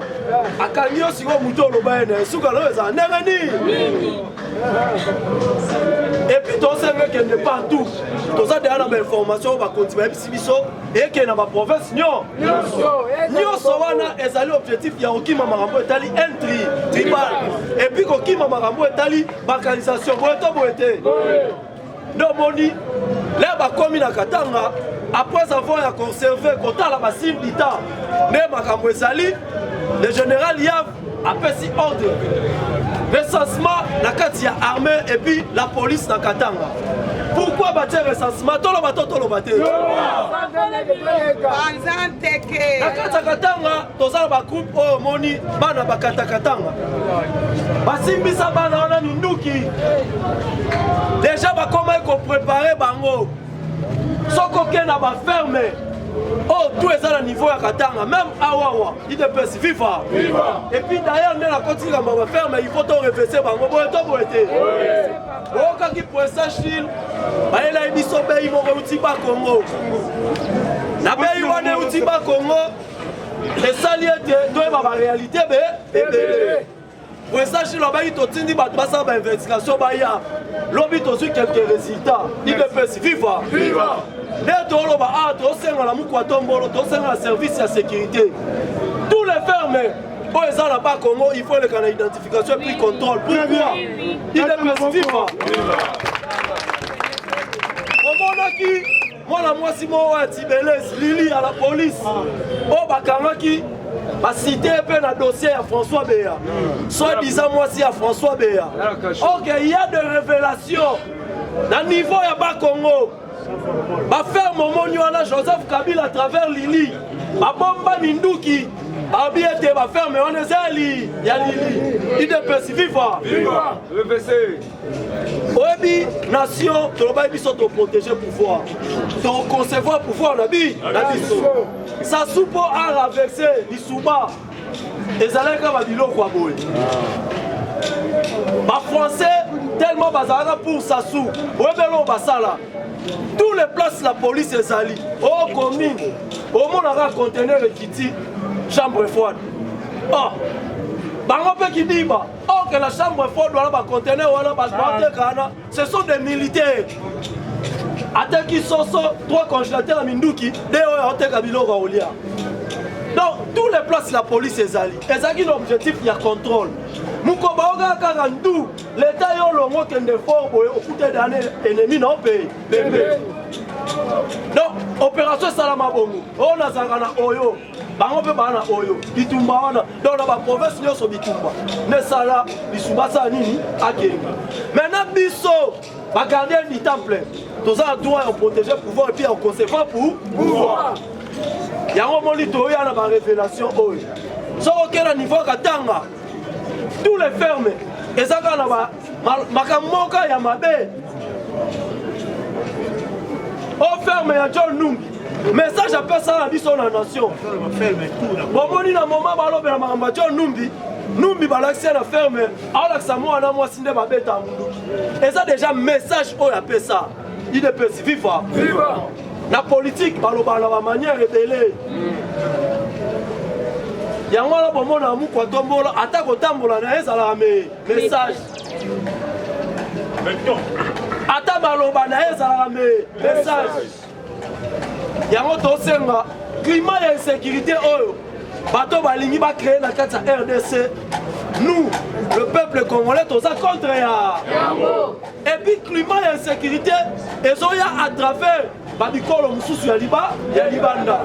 Akanyo siko mouton lobaene suka loza nengani. Et puis ton senge qui n'est pas tout. Tous ça derrière la information va continuer biso et que na ba province nyonso wana ezali objectif ya okima makambo etali entry tribal et puis kokima makambo etali balkanisation boete. Non moni là ba komi na Katanga après avoir conservé kota la basim d'État mais makambo ezali le général Yav a pesi ordre recensement la kati ya armée et puis la police na Katanga. Pourquoi bâtir recensement tolo bate na kata Katanga tozala ba groupe o moni bana bakata Katanga basimbisa bana wana minduki déjà ba comment ko préparer bango soko kena ba fermer oh tout est à niveau ya Katanga même awawa IDPS viva et puis d'ailleurs on la continue à ba fermer il faut to reverser bango boye to boete oh kaki poisa chil ba ela biso be imo ko utiba Congo na be wana utiba Congo les saliete to ba réalité be pour ça je l'ai dit tindi ba basa ba investigation ba ya lobi to sur quelques résultats IDPS viva les tolo ba a to senga la mukwato mbolo to senga la service de sécurité tous les fermes pour les là bas Congo il faut le canal identification puis contrôle pourquoi IDPS viva omonaki mwana mwasi mo wa Tibeles Lili à la police o bakangaki ba cité pe na dossier à François Béa soit disant moi si à François Béa OK il y a des révélations dans niveau ya bas Congo ba faire momoni wana Joseph Kabila à travers Lili ba bomba minduki ba biete ba faire mais on ezali ya Lili IDPS viva VC obi nation to ba biso to protéger pouvoir to concevoir pouvoir na biso ça soupo a renversé l'Isuba ezalaka ba biloko ya boye ba français tellement bazalaka pour Sassou oyebelo basala tous les places la police ezali au commune au monde a conteneur ekiti chambre froide oh bango pe kidiba oh que la chambre froide wala ba conteneur wala ba kana ce sont des militaires ataki soso 3 congélateurs à minduki de oteka biloko olia. Donc, tous les places la police ezali. Ezali l'objectif, il y a contrôle. Mukoba oga karandu, l'État yo longo kende fort boye au côté d'année ennemi non pays. Donc, opération Salama Bongo. On a zangana oyo. Bango pe bana oyo. Bitumba wana. Donc na ba province nyoso bitumba. Ne sala bisumba sa nini akenga. Maintenant biso ba gardien du temple. Tous en droit à protéger pouvoir et puis en conservant pour pouvoir. Il y a un moment où il y a une révélation. Si on a un niveau katanga, tous les fermes, et ça quand on a ma bête. On ferme et John Numbi. Mais ça j'appelle ça la vie sur la nation. Bon, on a un moment où John Numbi. Numbi balaxé la ferme. Alors que ça moi on a moi signé ma bête à Moundou. Et ça déjà message où il appelle ça. Il est petit viva. La politique, par la manière rebelle. Il y a un moment où on a tombola, attaque au tambola, message. Attaque baloba, message. Il y a un dossier, climat et insécurité. Bateau Balingi va créer la carte RDC. Nous, le peuple congolais, tous contre. Et puis, climat et insécurité, ils ont à travers. Babikolo mususu ya libanda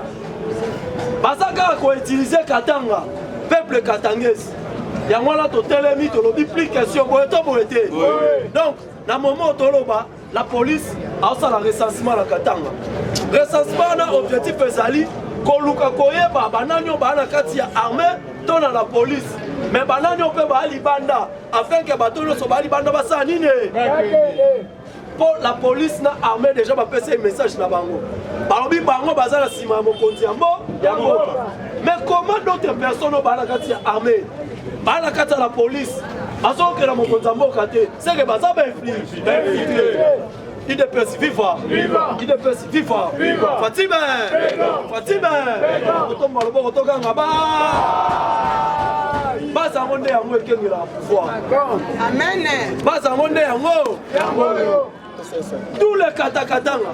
basaka ko utiliser katanga peuple katangesi ya ngwana to telemi to lobi plus question boete donc na moment toloba la police a ça la recensement la katanga recensement na objectif ezali koluka koyeba bananyo bana kati ya armée to na la police mais bananyo pe ba libanda afin que bato no so ba libanda basa nini la police n'a armé déjà pas passé un message na bango. Balobi bango bazala sima mokonzi yambo. Mais comment d'autres personnes ont balakati armé? Balakati la police. Azo que la mokonzi yambo kate. C'est que baza ba inflige. Il de pesi viva. Il de pesi viva. Fatima. Fatima. Otomba lobo otokanga ba. Baza ngonde yango ekengela pouvoir. Amen. Baza ngonde yango. Tous les katakatanga,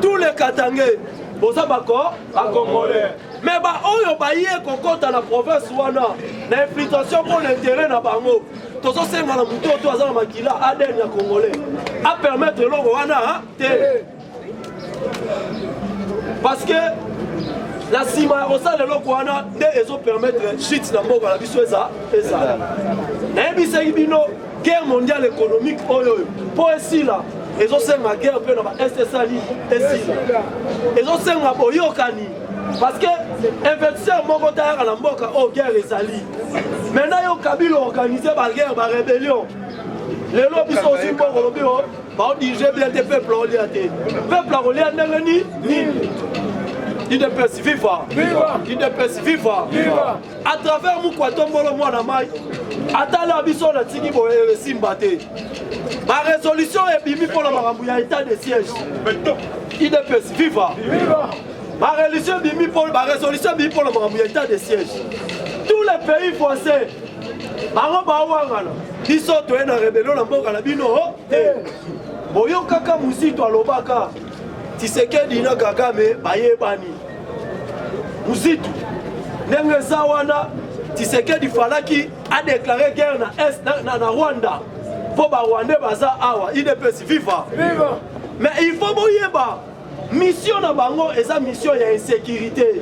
tous les katangés, vous avez d'accord à Congolais. Mais bah, on va y aller dans la province wana, l'infiltration pour l'intérêt na bango. Tous ces gens la muto, tous les gens qui là, adèle ya Congolais, à permettre l'eau wana, parce que la cima au sein de l'eau wana, ils ont permettre shit na mboka la biso eza. Na ebisa ibino guerre mondiale économique pour ici là. Ils ont fait ma guerre dans la SSali. Ils ont fait ma boyokani. Parce que investisseurs Mogotaya à la Mboka, oh guerre est ali. Maintenant, ils ont Kabila organisé la guerre, la rébellion. Les lobbies sont aussi pour le bureau. On dit j'ai bien des peuples orientés. Peuple orienté, ni. Il ne peut vivre. Il ne peut vivre. À travers Moukwatombo, moi, la maille. Attends la mission de Tigibo et Simbate. Ma résolution est bimi pour la marambouille état de siège. Il ne peut vivre. Ma résolution est bimi pour la marambouille état de siège. Tous les pays français, ils sont tous en rébellion dans le Bino. Boyo kaka musito alobaka. Tshisekedi na Kagame bayebani. Musito. Ndenge zawana Tshisekedi falaki a déclaré guerre na Rwanda. Pour les Rwandais baza awa, il ne peut vivre. Mais il faut boyeba mission na bango eza mission ya insécurité.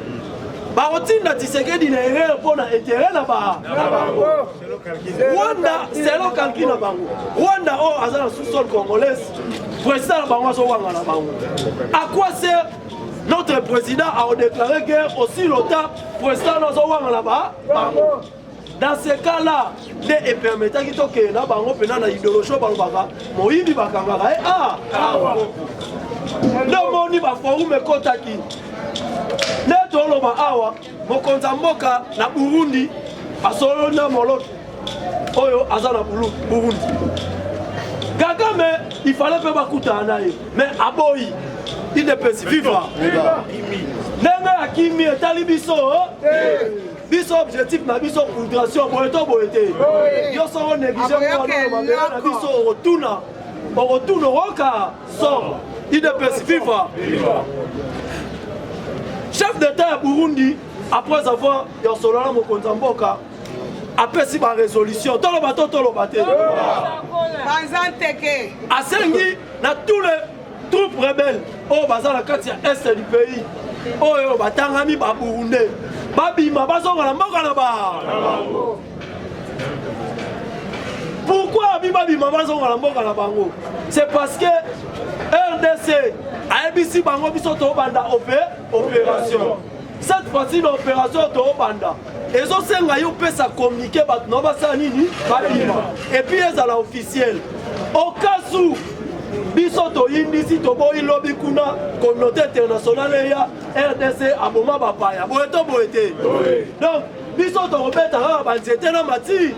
Barotinda Tshisekedi na erreur pour na intérêt na bango. Rwanda c'est le calcul na bango. Rwanda o azana sous-sol congolaise. Président na bango so wanga na bango. À quoi sert notre président a déclaré guerre aussi longtemps président na so wanga na bango. Dans ce cas-là, les permettant qu'ils toquent na bango pena na idéologie balobaka moyibi bakangaka le moni ba forum ekotaki ne toloba awa mokonzi mboka na Burundi asolo na moloto oyo aza na Burundi Kagame il fallait faire bakouta naïe. Mais aboyi, il ne peut vivre. Nenga Akimi et Talibiso. Biso objectif na biso filtration boyeto boyete. Yo soro négligé pour na biso retourne roka sort. Il ne peut vivre. Chef d'État à Burundi, après avoir Yosolana Mokonzamboka, après si ma résolution, tout le bateau, Asengi, na tous les troupes rebelles, au bazar la carte est du pays, au Batangami, Baburundi, Babima, Bazonga, la Mokanaba. Pourquoi Babima, Bazonga, la Mokanaba? C'est parce que RDC, ABC, Bango, Bisoto, Banda, opération. Cette fois-ci, l'opération de Obanda. Et ont ça communiquer et puis ils sont officiels. Au cas où Bisoto Indisi Tobo Ilobi Kuna, communauté internationale, RDC, Aboma Bapaya, Boeto Boete. Donc, Bisoto Robert Banzete na Mati.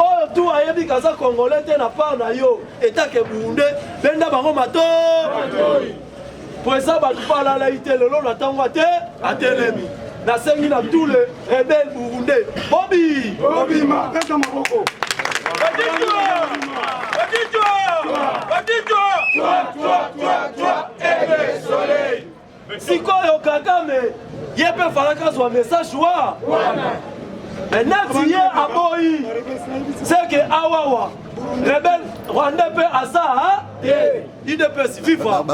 Oh, tout a été Kaza Congolais, n'a pas nayo, État que Burundi, Benda Bango Mato. Pour ça, tu parles à la IT, le long d'attendre à Télémi. Na sengi na tous les rebelles burundais. Bobby, marquez dans ma boko. Toi, et le soleil. Si quoi yo Kagame, yépe falaka soit message wa. Mais nati hier à Boyi, c'est que Awawa, rebelle Rwanda peut asa, il ne peut vivre.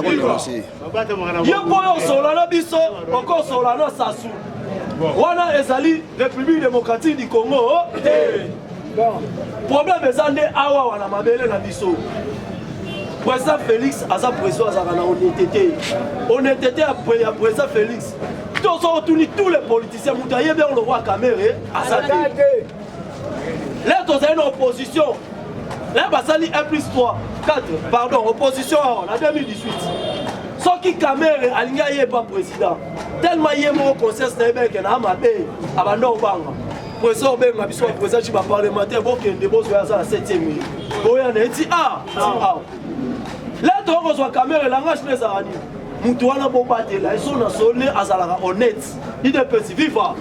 Yo boyo solana biso, encore solana sasu. Wana ezali République démocratique du Congo. Problème ezande Awawa na mabele na biso. Président Félix aza président azaka na honnêteté après ya président Félix. Tous les politiciens, vous voyez bien le roi Kamere à sa tête. Là, vous avez une opposition. Là, vous avez 1+3, 4, pardon, opposition en 2018. Sauf que Kamere, il n'est pas président. Tellement il est mon conseil, c'est un mec qui a maté, abandon banga. Président Benga, il est président du parlementaire, il est déposé à la 7e minute. Il est dit, là, vous avez Kamere, langage les aranis. Moutouana Bobatela, ils sont nationaux à honnête. Il ne peut vivre.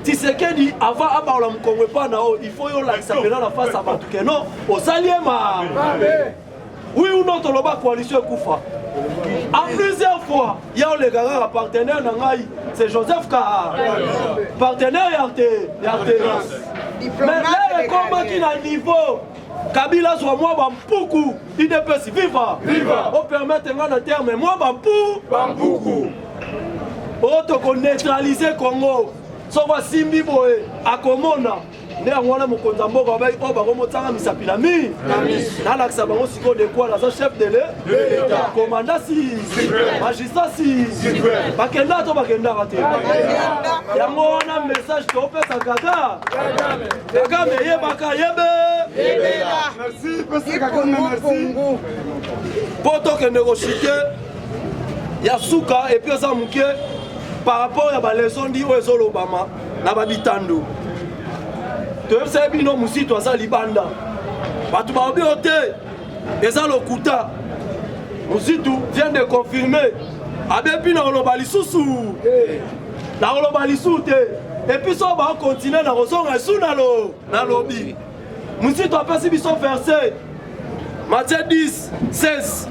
Si c'est que dit avant Abaola Mkongo pas nao, il faut y l'accepter dans la face à Batuke. Non, au Saliema. Oui ou non, Toloba coalition Koufa. En plusieurs fois, il y a les gars partenaires Nangaï, c'est Joseph Kaha. Partenaire Yarte. Mais là, le combat qui a niveau. Kabila soit moi Bampuku, il ne peut vivre. On permet un terme, moi Bampuku. On neutraliser Congo. Sauf Simbi Boé, Akomona. Néanmoins, mon Konzambo, on va remonter à Misapilami. Dans l'axe, on va de quoi, la chef de l'État. Commandant si, magistrat si. Bakenda, to Bakenda raté. Yango un message qui opère sa Gaga. Gaga, mais Yebaka, Yebe. Merci, parce que merci. Pour que négocier, il y a Souka et puis ça mouké par rapport à la leçon dit au Obama, na babitando. Tu sais bien non musi toi ça libanda. Batu ba obiote. Et ça le kuta. Musi tout vient de confirmer. Abe puis na lobali susu. Na lobali soute. Et puis ça va continuer na rozonga sous na lobby. Musi toi pas si biso verset. Matthieu 10, 16.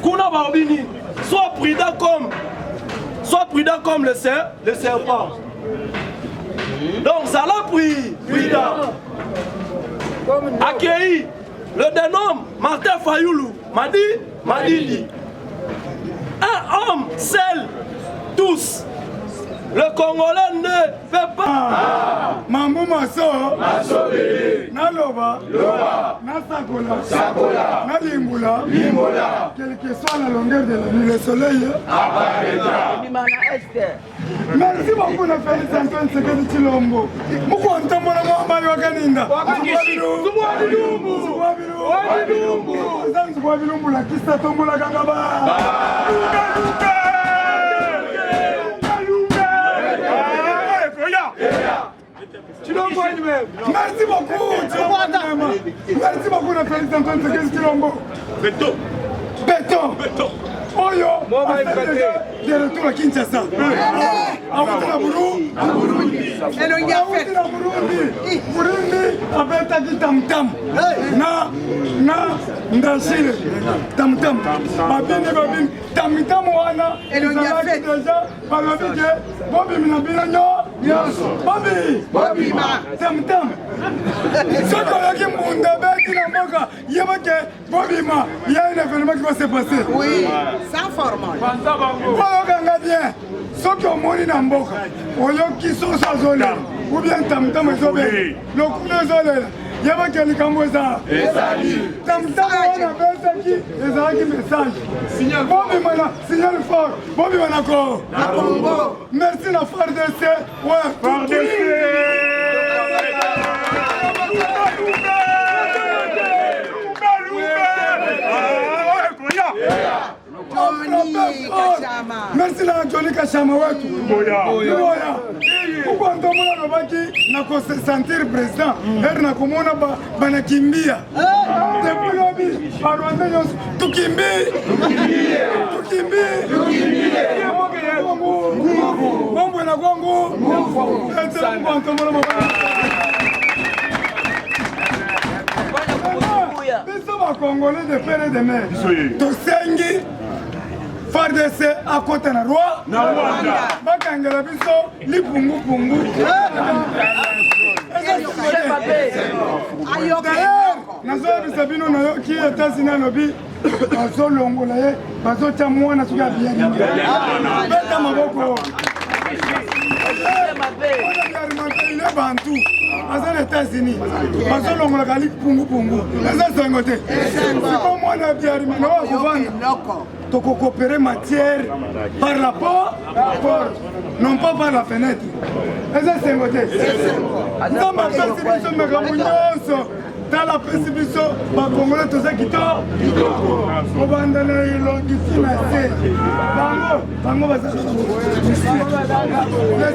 Kuna ba obini. Sois prudent comme le serpent. Donc, ça l'a pris. Accueilli le dénomme Martin Fayoulou. M'a dit. Un homme seul, tous. Le Congolais ne fait pas. Mamou Maso, Naloba, Nasakola, Nalimboula, quelle que soit la longueur de la nuit, le soleil. Merci beaucoup de faire les Antoine Sekedi Chilombo. Pourquoi on tombe dans le Mali Wakaninda? La kista tombe la Gangaba. Tu l'envoies lui-même. Merci beaucoup. Merci beaucoup na Félix Antoine Tshisekedi Tshilombo. Béton. Oyo, de retour à Kinshasa. Burundi abetaki tamtam na ndashire tamtam babini tamtam wana ezalaki deja balobi ke bobimina bino nyonso bobima tamtam soki olaki mbunda beti na mboka yeba ke bobima ya un événement qui va se passer. Sans formal. Oyokanga bien soki omoni na mboka oyoki soso azolela ou bien tamtam ezobela lokuna ezolela yebake likambo eza tamtam wana besaki ezalaki message bobima na signal fort bobima na Congo. Merci na FARDC merci na Johnny Kachama wetu. Pourquoi ndomona lobaki na ko se sentir président na komona banakimbia depuis lobi barwanda nyonso tukimbi bombo na Congo biso bakongolais de pere de mer tosengi FARDC akota na Rwanda bakangela biso lipungupungu nazoyebisa bino nayoki Etats-Unis alobi bazolongola ye bazotya mwana soki abiyani beta maboko il est bantu aza na États-Unis bazolongolaka lipungupungu eza sengo te siko mwana biarimana oyo akovanda tokokopere matière par la porte, non pas par la fenêtre. Eza sengo te nzambe apesi biso makambo nyonso tala apesi biso bakongole toza kitoko kobanda na elongi tina se bango baza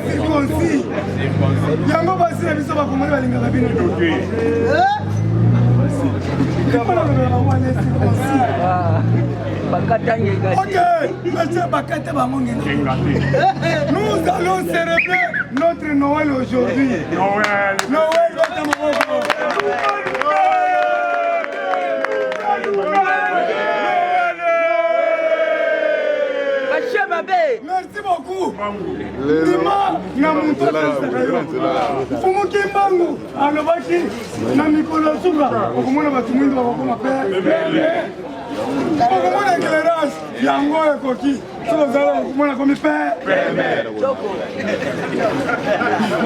circoncis yango basi na biso bakongole balingaka bino ok, monsieur Bakate Bamongena. Nous allons célébrer notre Noël aujourd'hui. Noël, merci beaucoup. Lima na muto fumu kimbangu alobaki na mikolo suka okomona batu mwindu bakoma pe okomona éclairage yango ekoki soki ozala okomona komi pe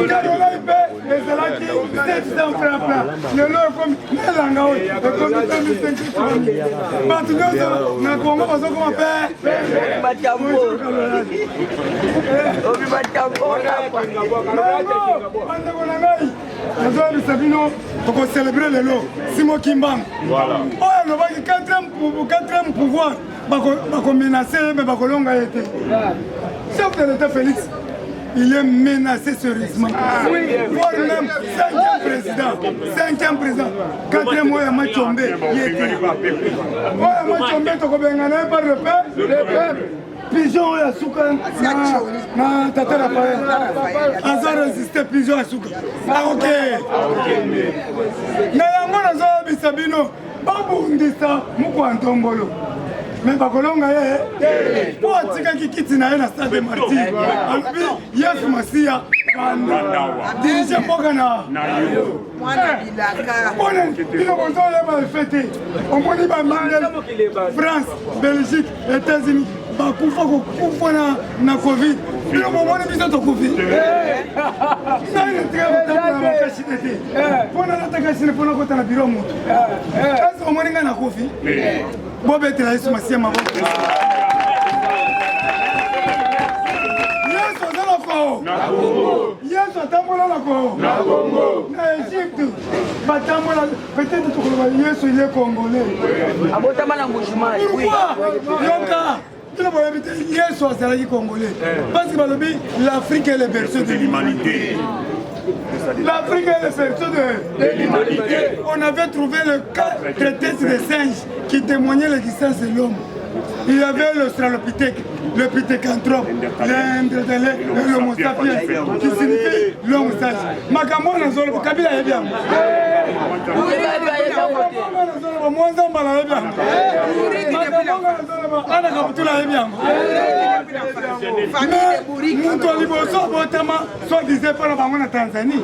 kadolai mpe ezalaki 700 frapla lelo ekomi nelanga oyo ekomi 2500 bato nyonso na Congo bazokoma pe bandeko na ngai nazoyebisa bino tokocelebre lelo Simo Kimbangu oyo alobaki 4e pouvoir bakomenase mais bakolonga ye te. Chef de l'État Félix, il est menacé sérieusement. Voire même 5e président. 4e oyo ya Machombe ye te. Oyo ya Machombe tokobengana ye par le peuple. Pigeon oyo asuka na Tata Raphaël aza résiste pigeon asuka akoke na yango nazoyebisa bino babundisa mokwa ntombolo me bakolonga ye po atikaki kiti na ye na stade martyr alobi Yesu Masiya dirige mboka na mpona bino bozoyeba efe te omoni bamindele France, Belgique, États-Unis bakufa kokufa na covid bino bomoni biso tokufi ngai netika kotambola makashine te mpona natakashine mpona kota na biro moto kasi omoni ngai nakufi bobetela Yesu Masiya maboko Yesu aza na Congo Yesu atambola na Congo na Égypte batambola peut-être tokoloba Yesu il est congolais abotama na mbushima pourquoi yoka Yesu azalaki congolais parce que balobi l'Afrique est le berceau de l'humanité. L'Afrique est le berceau de l'humanité. On avait trouvé le cas de têtes de singes qui témoignaient l'existence de l'homme. Il y avait l'Australopithèque, le Pithecanthrope, l'Indre, l'Homo sapiens, qui signifie l'homme sage. Makambo na zolo, Kabila est bien. Tanzanie,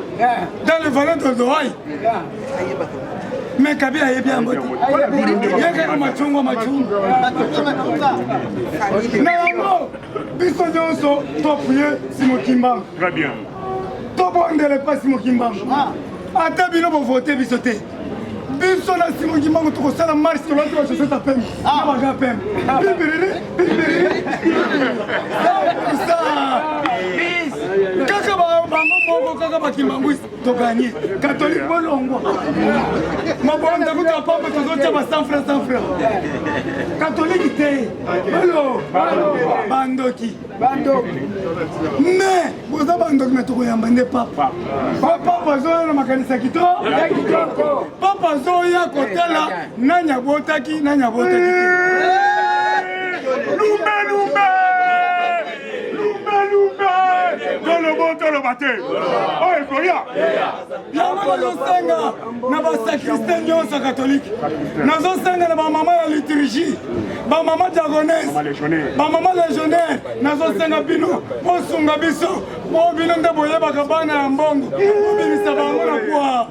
dans le vallon de Zohaï. Mais Kabila est bien. Très bien. Biso na simo kimbango tukosala marche tolati wa chaussette à pembe. Na baga pembe. Bibiriri. Kaka bango moko kaka bakimbango to gagner. Catholique bolongo. Mabonda kuta papa tozotia ba 100 francs. Catholique te. Balo. Bandoki. Mais vous avez bandoki mais to yamba ne papa. Papa zo na makanisa kito. Papa Zoya kotala nanya botaki Tolo bate. Oh ekoya. Nazo senga na ba sacristain nyonso catholique. Nazo senga na ba mama ya liturgie. Ba mama diagonesse. Ba mama légionnaire. Nazo senga bino osunga biso. Mo bino nde boyeba kabana ya mbongo. Bibisa bango na kwa.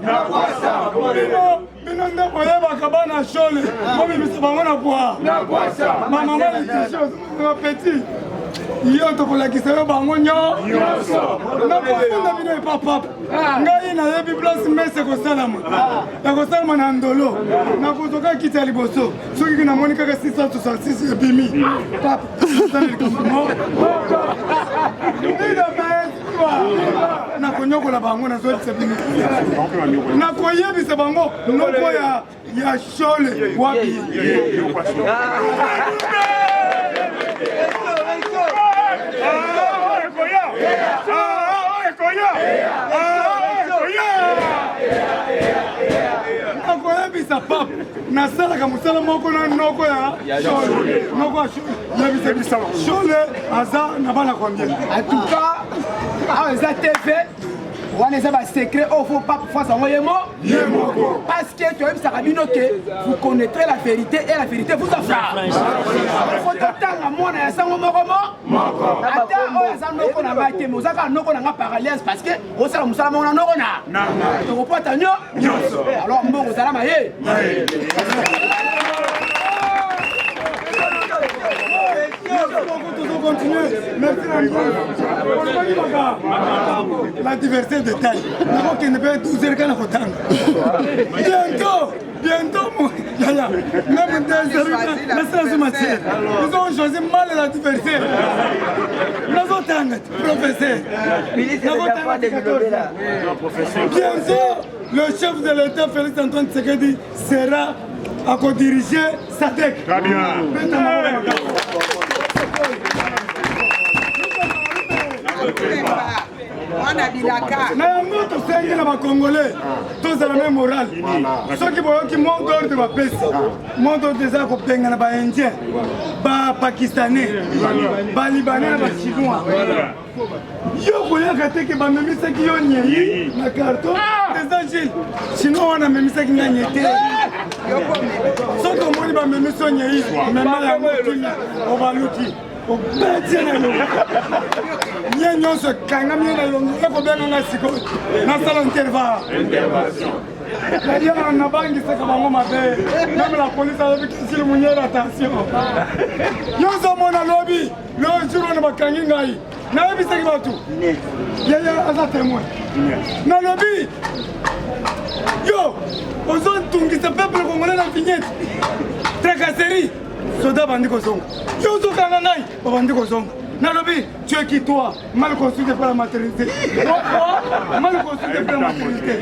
Bino nde boyeba kabana shole. Mo bibisa bango na kwa. Ma mama liturgie na petit. Yo to pour la question bango nyonso na kofunda bino papa ngai na yebi place messe ko salama ya ko salama na ndolo na kozoka kita liboso soki na monika ka 666 ebimi papa salama komo na konyokola bango na zoti sebimi na koyebisa bango noko ya shole wapi nakoyebisa papa nasalaka mosala moko na noko ya shole noko ya shole yebisa shole aza na bana combien en tout cas awa eza tv wana eza basekret oyo fo pape france yango yemo parce que toyebisaka bino ke vous connaîtrez la vérité et la vérité vous affranchira fo totanga mwana ya sango moko ata oyo aza noko na ngai te me ozaka noko na nga parallèle parce que osala mosala moko na noko na tokopota nyonso alors mbongo ozala maye la diversité de taille. Nous qui ne peut 12 heures quand bientôt, même des matière. Ils ont choisi mal la diversité. Nous avons professeur. Bientôt, le chef de l'État, Félix Antoine Tshisekedi, sera à co-diriger SADC. Très bien. na yango tosengi na bacongolais tozala me morale soki boyoki mot d'ordre bapesi mot d'ordre eza kopenga na baindien bapakistanais balibanais na bachinois yo koyaka teke bamemisaki yo nyei na carton président gile chinois wana amemisaki nga nye te soki omoni bamemisi yo nyei mema yango timi obaluki obetie na elongo nye nyonso ekangami ye na elongo ekobenganga sikoyo nasala intervention D'ailleurs, on a pas dit que c'est comme même la police a dit que c'est le mounier attention. Yo sommes dans le lobby, le jour on a pas gagné ngai. Na bi c'est qui va tout. Ya asa témoin. Na lobby. Yo, ozon tungi ce peuple congolais la vignette. Tracasserie. Soda bandi ko songo. Yo zo kanga ngai, bandi ko songo. Nalobi, tu es qui toi? Mal construit par la maternité. Pourquoi? Mal construit par la maternité.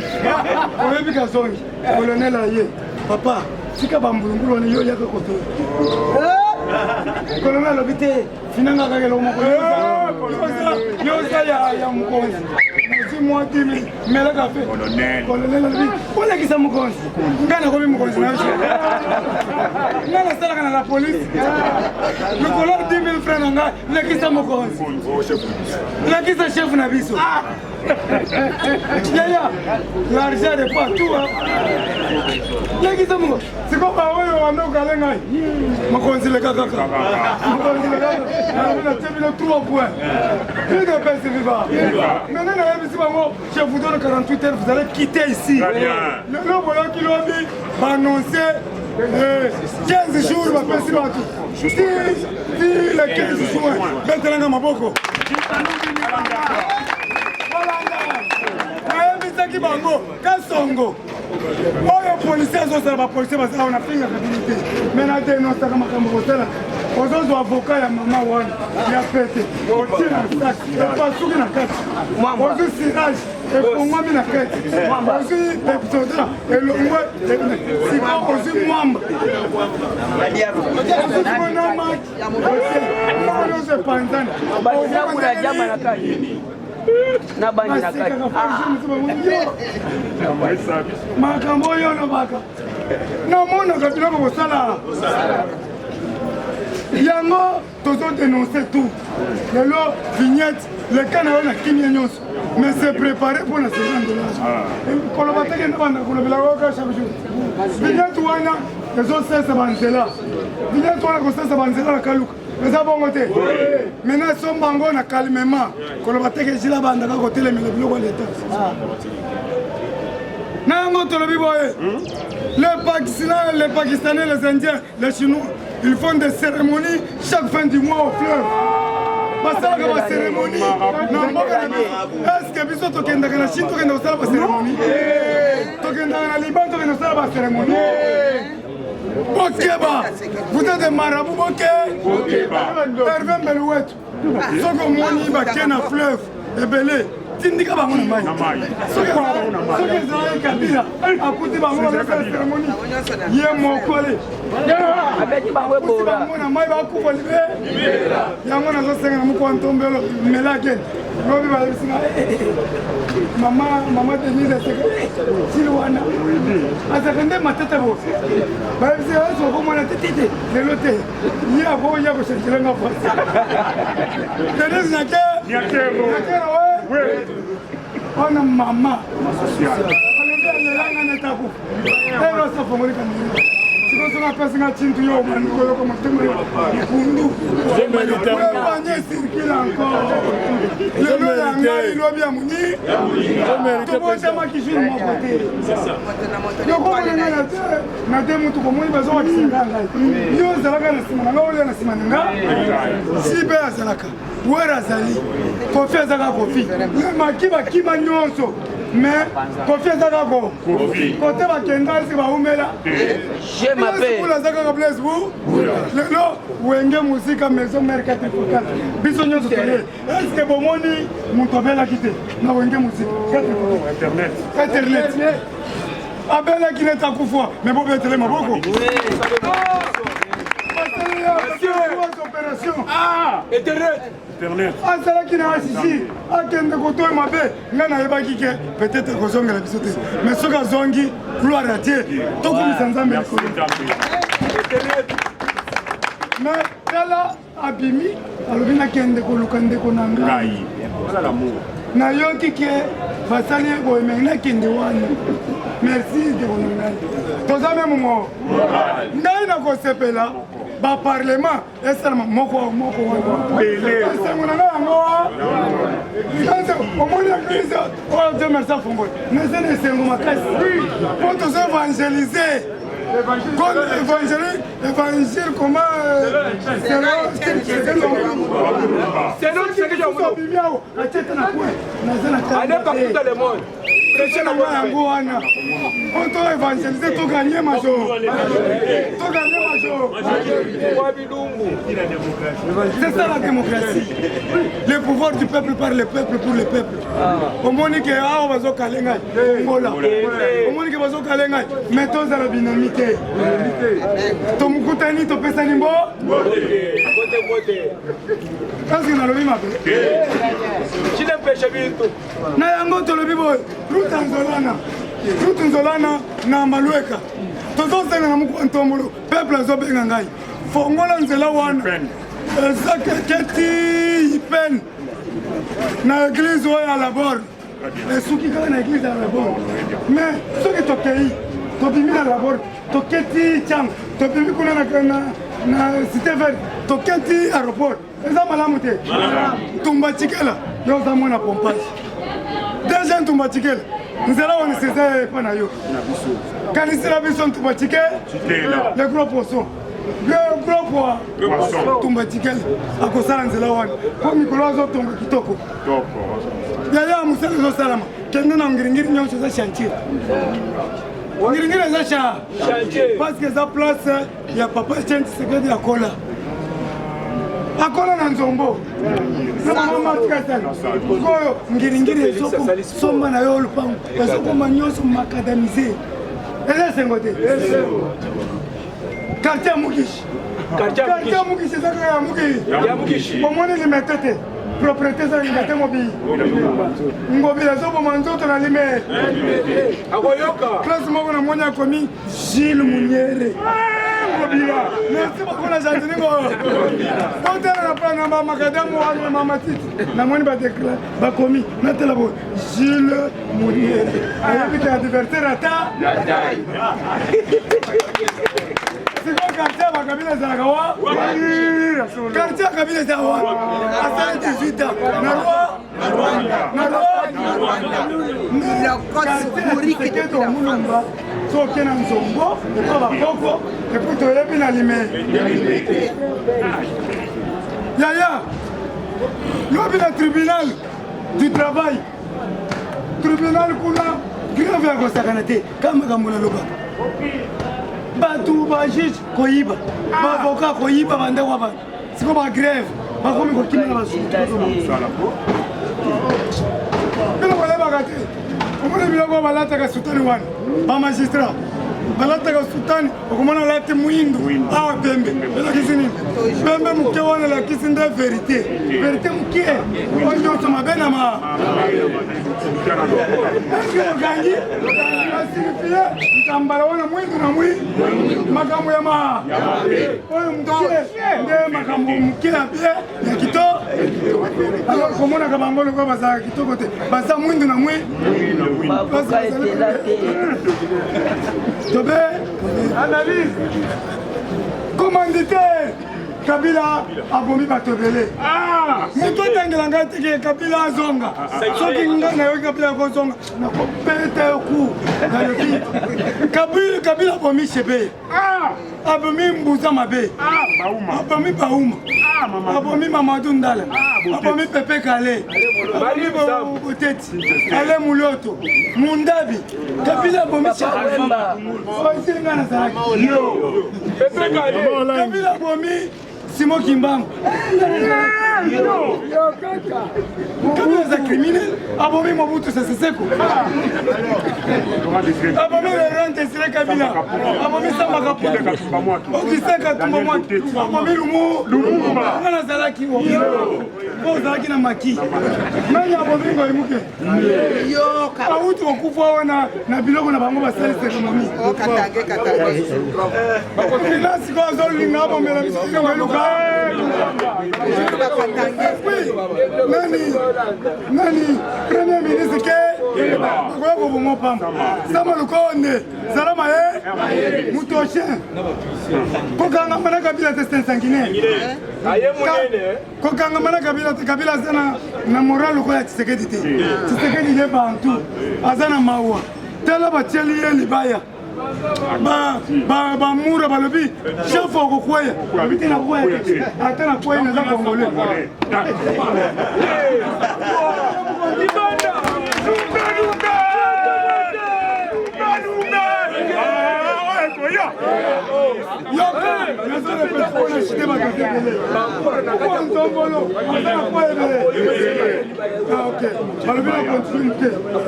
Oyebi Kazongi, colonel Aye. Papa, si ka bambulungulu on yo ya ko koto. Colonel Obité, finanga ka lo moko. Yo sa ya mkonzi. aussi moi 10 000 mais là café colonel alobi olekisa mokonzi ngai nakomi mokonzi na biso ngai nasalaka na la police likolo 10 000 francs na ngai lekisa mokonzi lekisa chef na biso yaya l'argent de partout lekisa mokonzi sikoka oyo wanda okale ngai mokonzi leka kaka mokonzi leka natebile 3 points plus de paix vivant maintenant nayebisi bango je vous donne 48 heures vous allez quitter ici lelo boyoki lobi baannonce 15 jours bapesi bato ti le 15 juin betelanga maboko nayebisaki bango kasongo oyo policier azosala bapolicier bazala na fingaka bino te me na denosaka makambo kosala ozozwa avoka ya mama wana ya pete otie na saki epasuki na kati ozwi sirage efungwami na kati ozwi episoda elongwe sika ozwi mwamba ozimona maki oyozo epanzani makambo oyo olobaka namonaka biloko kosala yango tozodenonce tout lelo vignette leka na yo na kimia nyonso mais c'est préparé pour na $50 koloba teke na banda kolobelaka oka chaque jour vignette wana ezosesa banzela vignette wana kosesa banzela na kaluka eza bongo te maintenant somba yango na calmement koloba teke jila bandaka kotelemela biloko ya leta na yango tolobi boye les Pakistanais, les Indiens, les Chinois, ils font des cérémonies chaque fin du mois au fleuve. Basalaka ba cérémonie na mboka na biso. Est-ce que biso tokendaka na Chine tokenda kosala ba cérémonie? Tokendaka na Liban tokenda kosala ba cérémonie? Bokeba, vous êtes des marabouts, Bokeba. Hervé Mbelouetou, soko moni bakie na fleuve ebele. Tindika bango na mai. Soki ezalaki Kabila akuti bango basala cérémonie ye mokole abeti bango ebola bango na mai bakufa libe yango nazosenga na moko wa ntombelo melake lobi bayebisinga mama Denise aseka sili wana aseka nde matete bo bayebisi aso okomona tetete lelo te ye akoya koshenjelenga fasi Denise nyakero on a maman. On a passé un petit peu de mais confiance à Gago. Côté Bakenda, c'est Baoumela. Je m'appelle. Vous l'avez à Blaise, vous? Le Wenge musique à maison mère 4 pour 4. Bisogno de est-ce que Bomoni, mon tobel a quitté? Non, Wenge musique. 4 pour 4. Internet. Abel a quitté ta coufoua. Mais bon, être les Maboko. Ah, Internet. Ah, c'est là qui n'a pas ici. Ah, qui est de côté, ma belle. N'a pas qui peut-être que Zonga la visite. Mais ce que Zongi, gloire à Dieu. Tout comme ça, nous mais là, Abimi, alors il y a qui est de Kolukande Konanga. Na yoki ke basali ko emena kende wana merci de bonanga toza même mo ngai na ko sepela ba parlement esalama moko wana bele sangonanga yango nganze omoni ngisa o de merci fongo nezene sengo makasi pour tous évangéliser évangile comment c'est non c'est que je vous allez partout dans le monde prêcher la yango wana on doit évangéliser to gagner major c'est ça la démocratie le pouvoir du peuple par le peuple pour le peuple omoni ke awa bazo kalenga ngola omoni ke bazo kalenga mettons à la dynamique tomukutani topesani mbo kasi nalobi mabe na yango tolobi boye rutu nzolana na malweka tozosenga na mokwa ntombolo peuple azobenga ngai fongola nzela wana eza keti ipene na église oyo ya laborde esuki kaka na église ya laborde mais soki tokei tobimi na laborde toketi tiango tobimi kuna na cité verte toketi aéroport eza malamu te ntumba tikela yo oza mwana pompage deja ntumba tikela nzela wana seza epa na yo kanisela biso ntumba tike le gros poisson gros poisson ntumba tikela akosala nzela wana po mikolo azotonga kitoko yaya mosala ezosalama kende na ngiringiri nyonso eza chantier ngiringiri eza chantier parce que eza place ya papa Etienne Tshisekedi akola na nzombo na mama matikasani oyo ngiringiri ezosomba na yo lupango ezokoma nyonso makadamize eza esengo te quartier ya mukishi eza kaka ya mukishi omoni limete te propriété eza limete mobili ngobili ezoboma nzoto na limete place moko na moni akomi Gilles Muniere merci beaucoup na jantiningo otela na plan na bamakadamu wana mamatiti namoni bakomi natela bo Gilles Muniere ayebiki adversaire ata siko quartier bakabila ezalaka wa quartier kabila ezalaka wa asala 18 ans na mulumba soke na nzombo epo bakoko epo toyebi na lime yaya lobi na tribunal du travail tribunal kuna grave ya kosakana te kaka makambo nalobaka bato bajuge koyiba baavoka koyiba bandeko ya bato siko bagreve bakomi kokimela basutana bino kolebaka te omoni biloko balataka sutani wana bamagistrat balataka sutani okomona alati mwindu awa pembe elakisi nini pembe moke wana elakisi nde verité moke oyo nyonso mabe na okangi asilifie ntambala wana mwindu na makambo ya oyo moke nde makambo moke ya bie ya kito komonaka bango loko bazalaka kitoko te baza mwindu na tobe analyse commanditaire Kabila abomi batobele moto atangela ngai teke Kabila azonga soki ngai na yo Kabila akozonga nakopeta yo ku na le vide Kabila abomi Shebe abomi Mbuza Mabe abomi Bauma abomi Mamadou Ndala abomi Pepe Kale abomi Boteti Ale Muloto Mundabi Kabila abomi Shebemba oisinga na salaki Pepe Kale Kabila abomi Simo Kimbangu Kabila za criminel abomi Mobutu Sese Seko abomi Laurent Desire Kabila abomi Samba Kaputu Augustin Katumba Mwaki abomi Lumumba Ana Zalaki Zalaki na Maki Nani abomi Ngoimuke Autu wakufa wana na biloko na bango basali seremonie Finance kwa zolinga abomela misika mweluka Nani premier ministre ke akoya kobongo pamba Sama Lukonde Salama Mutoshe kokanga mana Kabila testin sanguinaire kokanga mana Kabila zana na moral lokola Tshisekedi te Tshisekedi ye bantu azana mawa tala batieli ye libaya bamura balobi chef okokweya abiti na kweya ata na kweya naza congolais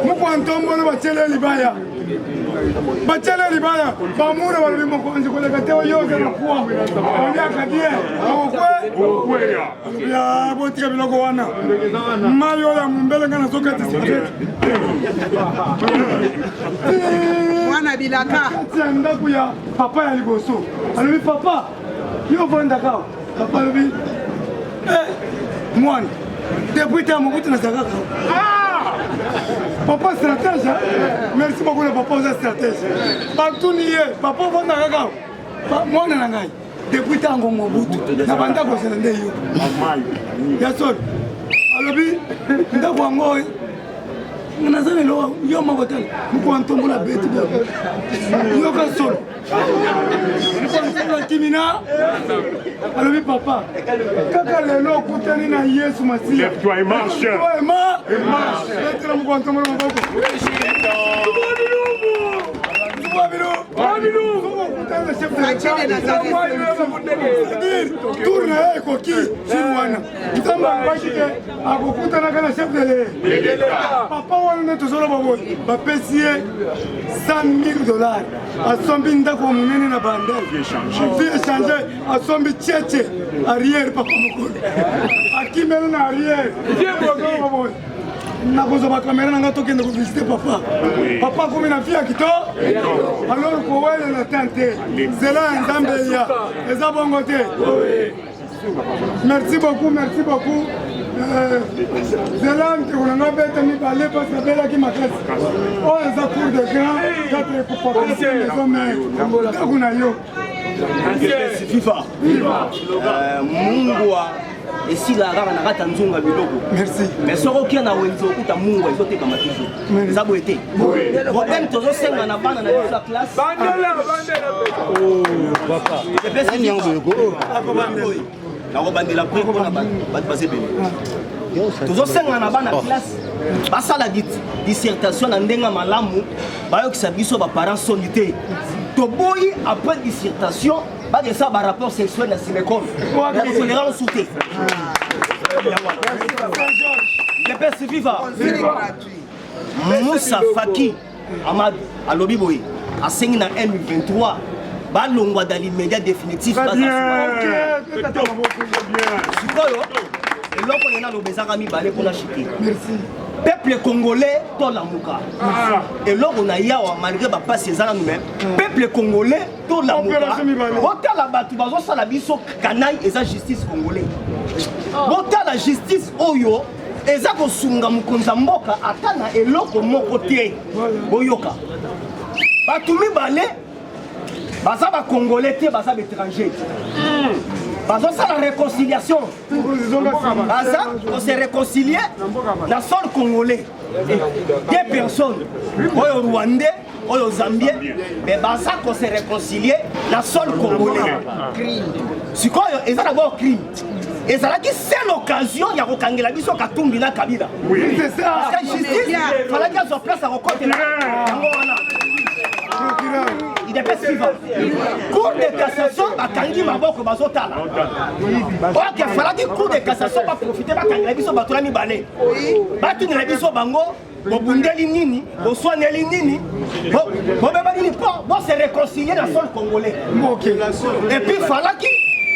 Mukwa ntombolo batieli libaya bachala libala bamuna balobi mokonzi koleka te oyoza na kwa oliaka bien okwe ya botika biloko wana mali oyo ya mombele nga nazokatisa mwana bilaka tia ndako ya papa ya liboso alobi papa yo vandaka papa alobi mwana depuis ta mokutu nazalaka papa stratège merci beaucoup le papa oza stratège batuni ye papa ovanda kaka mwana na ngai depuis ntango mobutu na banda kozela nde yo ya soni alobi ndako yango naza lelo yo moko tala mokowa ntombola beti yoka solo mokowa timina alobi papa kaka lelo okutani na yesu masiya Lève-toi et marche. betela mokowa ntombola maboko tour na ye ekoki sir wana nzambe abaki te akokutanaka na chef de l'État papa wana nde tozoloba boye bapesi ye $100,000 asombi ndako monene na bandel vi échange asombi tiete arrière papa mokolo akimeli na arrière tozoloba boye nakozwa bakamera nanga tokende kovisite papa papa akomi na vi ya kito alors kowelela tan te nzela ya nzambe eya eza bongo te merci beaucoup nzela ndeko nanga beta mibale pasi abelaki makasi oyo eza cour de grand katre ekopapasi maison mare ndako na yo FIFA mungwa esila kaka na kati ya nzonga biloko mais soki okia na wenze okuta mungwa ezotekama toujours eza boye te problème tozosenga na bana na biso ya classe nakobandela pre mpona bato bazebele tozosenga na bana classe basala dissertation na ndenge malamu bayokisa biso baparent soni te toboyi après dissertation badesa barapport sexuel na sinecole yakosolera osu te depesi viva Moussa Faki Amad alobi boye asengi na M23 balongwa dans l'immédiat définitif sikoyo eloko nena lobezaka mibale mpona chiki peuple congolais tolamuka eloko na yawa malgré bapasi eza nanu même peuple congolais tolamuka botala bato bazosala biso kanai eza justice congolais botala justice oyo eza kosunga mokonzi ya mboka ata na eloko moko te boyoka bato mibale baza bacongolais te baza baétranger bazosala réconciliation baza kose réconcilier na sol congolais deux personnes oyo rwandais oyo zambien mais baza kose réconcilier na sol congolais sikoyo eza d'abord crime ezalaki seule occasion ya kokangela biso Katumbi na Kabila parce que justice falaki azwa place ya kokotela yango wana idepesi viva cour de cassation bakangi maboko bazotala oke falaki cour de cassation baprofite bakangela biso bato na mibale batunela biso bango bobundeli nini boswaneli nini bobeba nini mpo bose réconcilier na sol congolais et puis falaki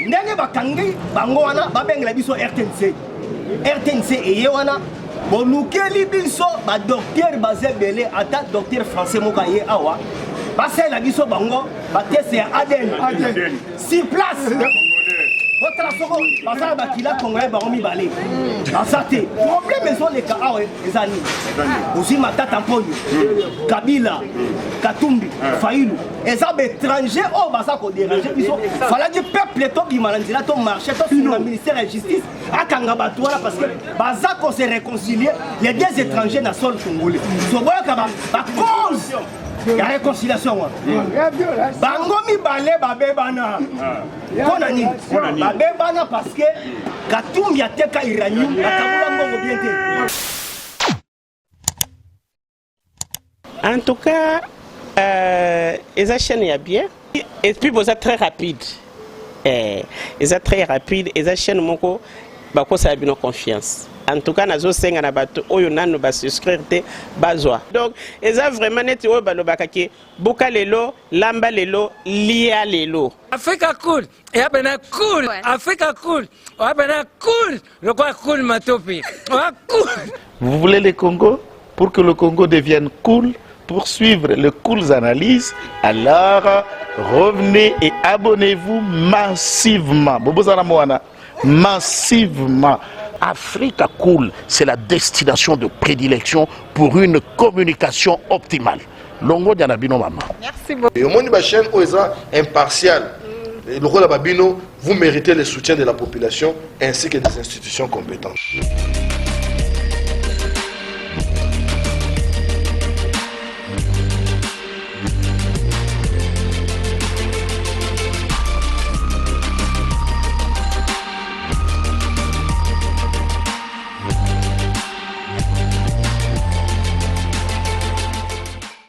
ndenge bakangi bango wana babengela biso RTNC eye wana bolukeli biso badocteur bazebele ata docteur français moko aye awa basala biso bango batese ya ADN sur place botala soko basala bakila congolais bango mibale baza te problème ezoleka awa ezali ozwi matata mponyo Kabila Katumbi Fayulu eza baétranger oyo baza kodérange biso falaki peuple tobima na nzela tomarche tosunga ministère ya justice akanga bato wana parce que baza kose réconcilier les deux étrangers na sol congolais soboyoka bacause ya réconciliation wana bango mibale babebana mpona nini babebana parce que Katumbi ateka uranium akabula mbongo bien te. En tout cas, les chaînes y a bien. Et puis, vous êtes très rapide. Ils sont très rapides. Les chaînes, bakosa bino confiance. En tout cas, nazo senga na bato oyo nanu ba souscrire te bazwa. Donc, eza vraiment neti oyo balobaka ke buka lelo, lamba lelo, lia lelo. Africa cool, et abena cool. Ouais. Africa cool, abena cool. Le quoi cool matopi. Cool. Vous voulez le Congo? Pour que le Congo devienne cool, pour suivre les cool analyses, alors revenez et abonnez-vous massivement. Bobozana Moana, massivement. Africa Cool, c'est la destination de prédilection pour une communication optimale. Longo Dianabino Mama. Merci beaucoup. Et au monde de la chaîne OESA impartial, le rôle de Babino, vous méritez le soutien de la population ainsi que des institutions compétentes.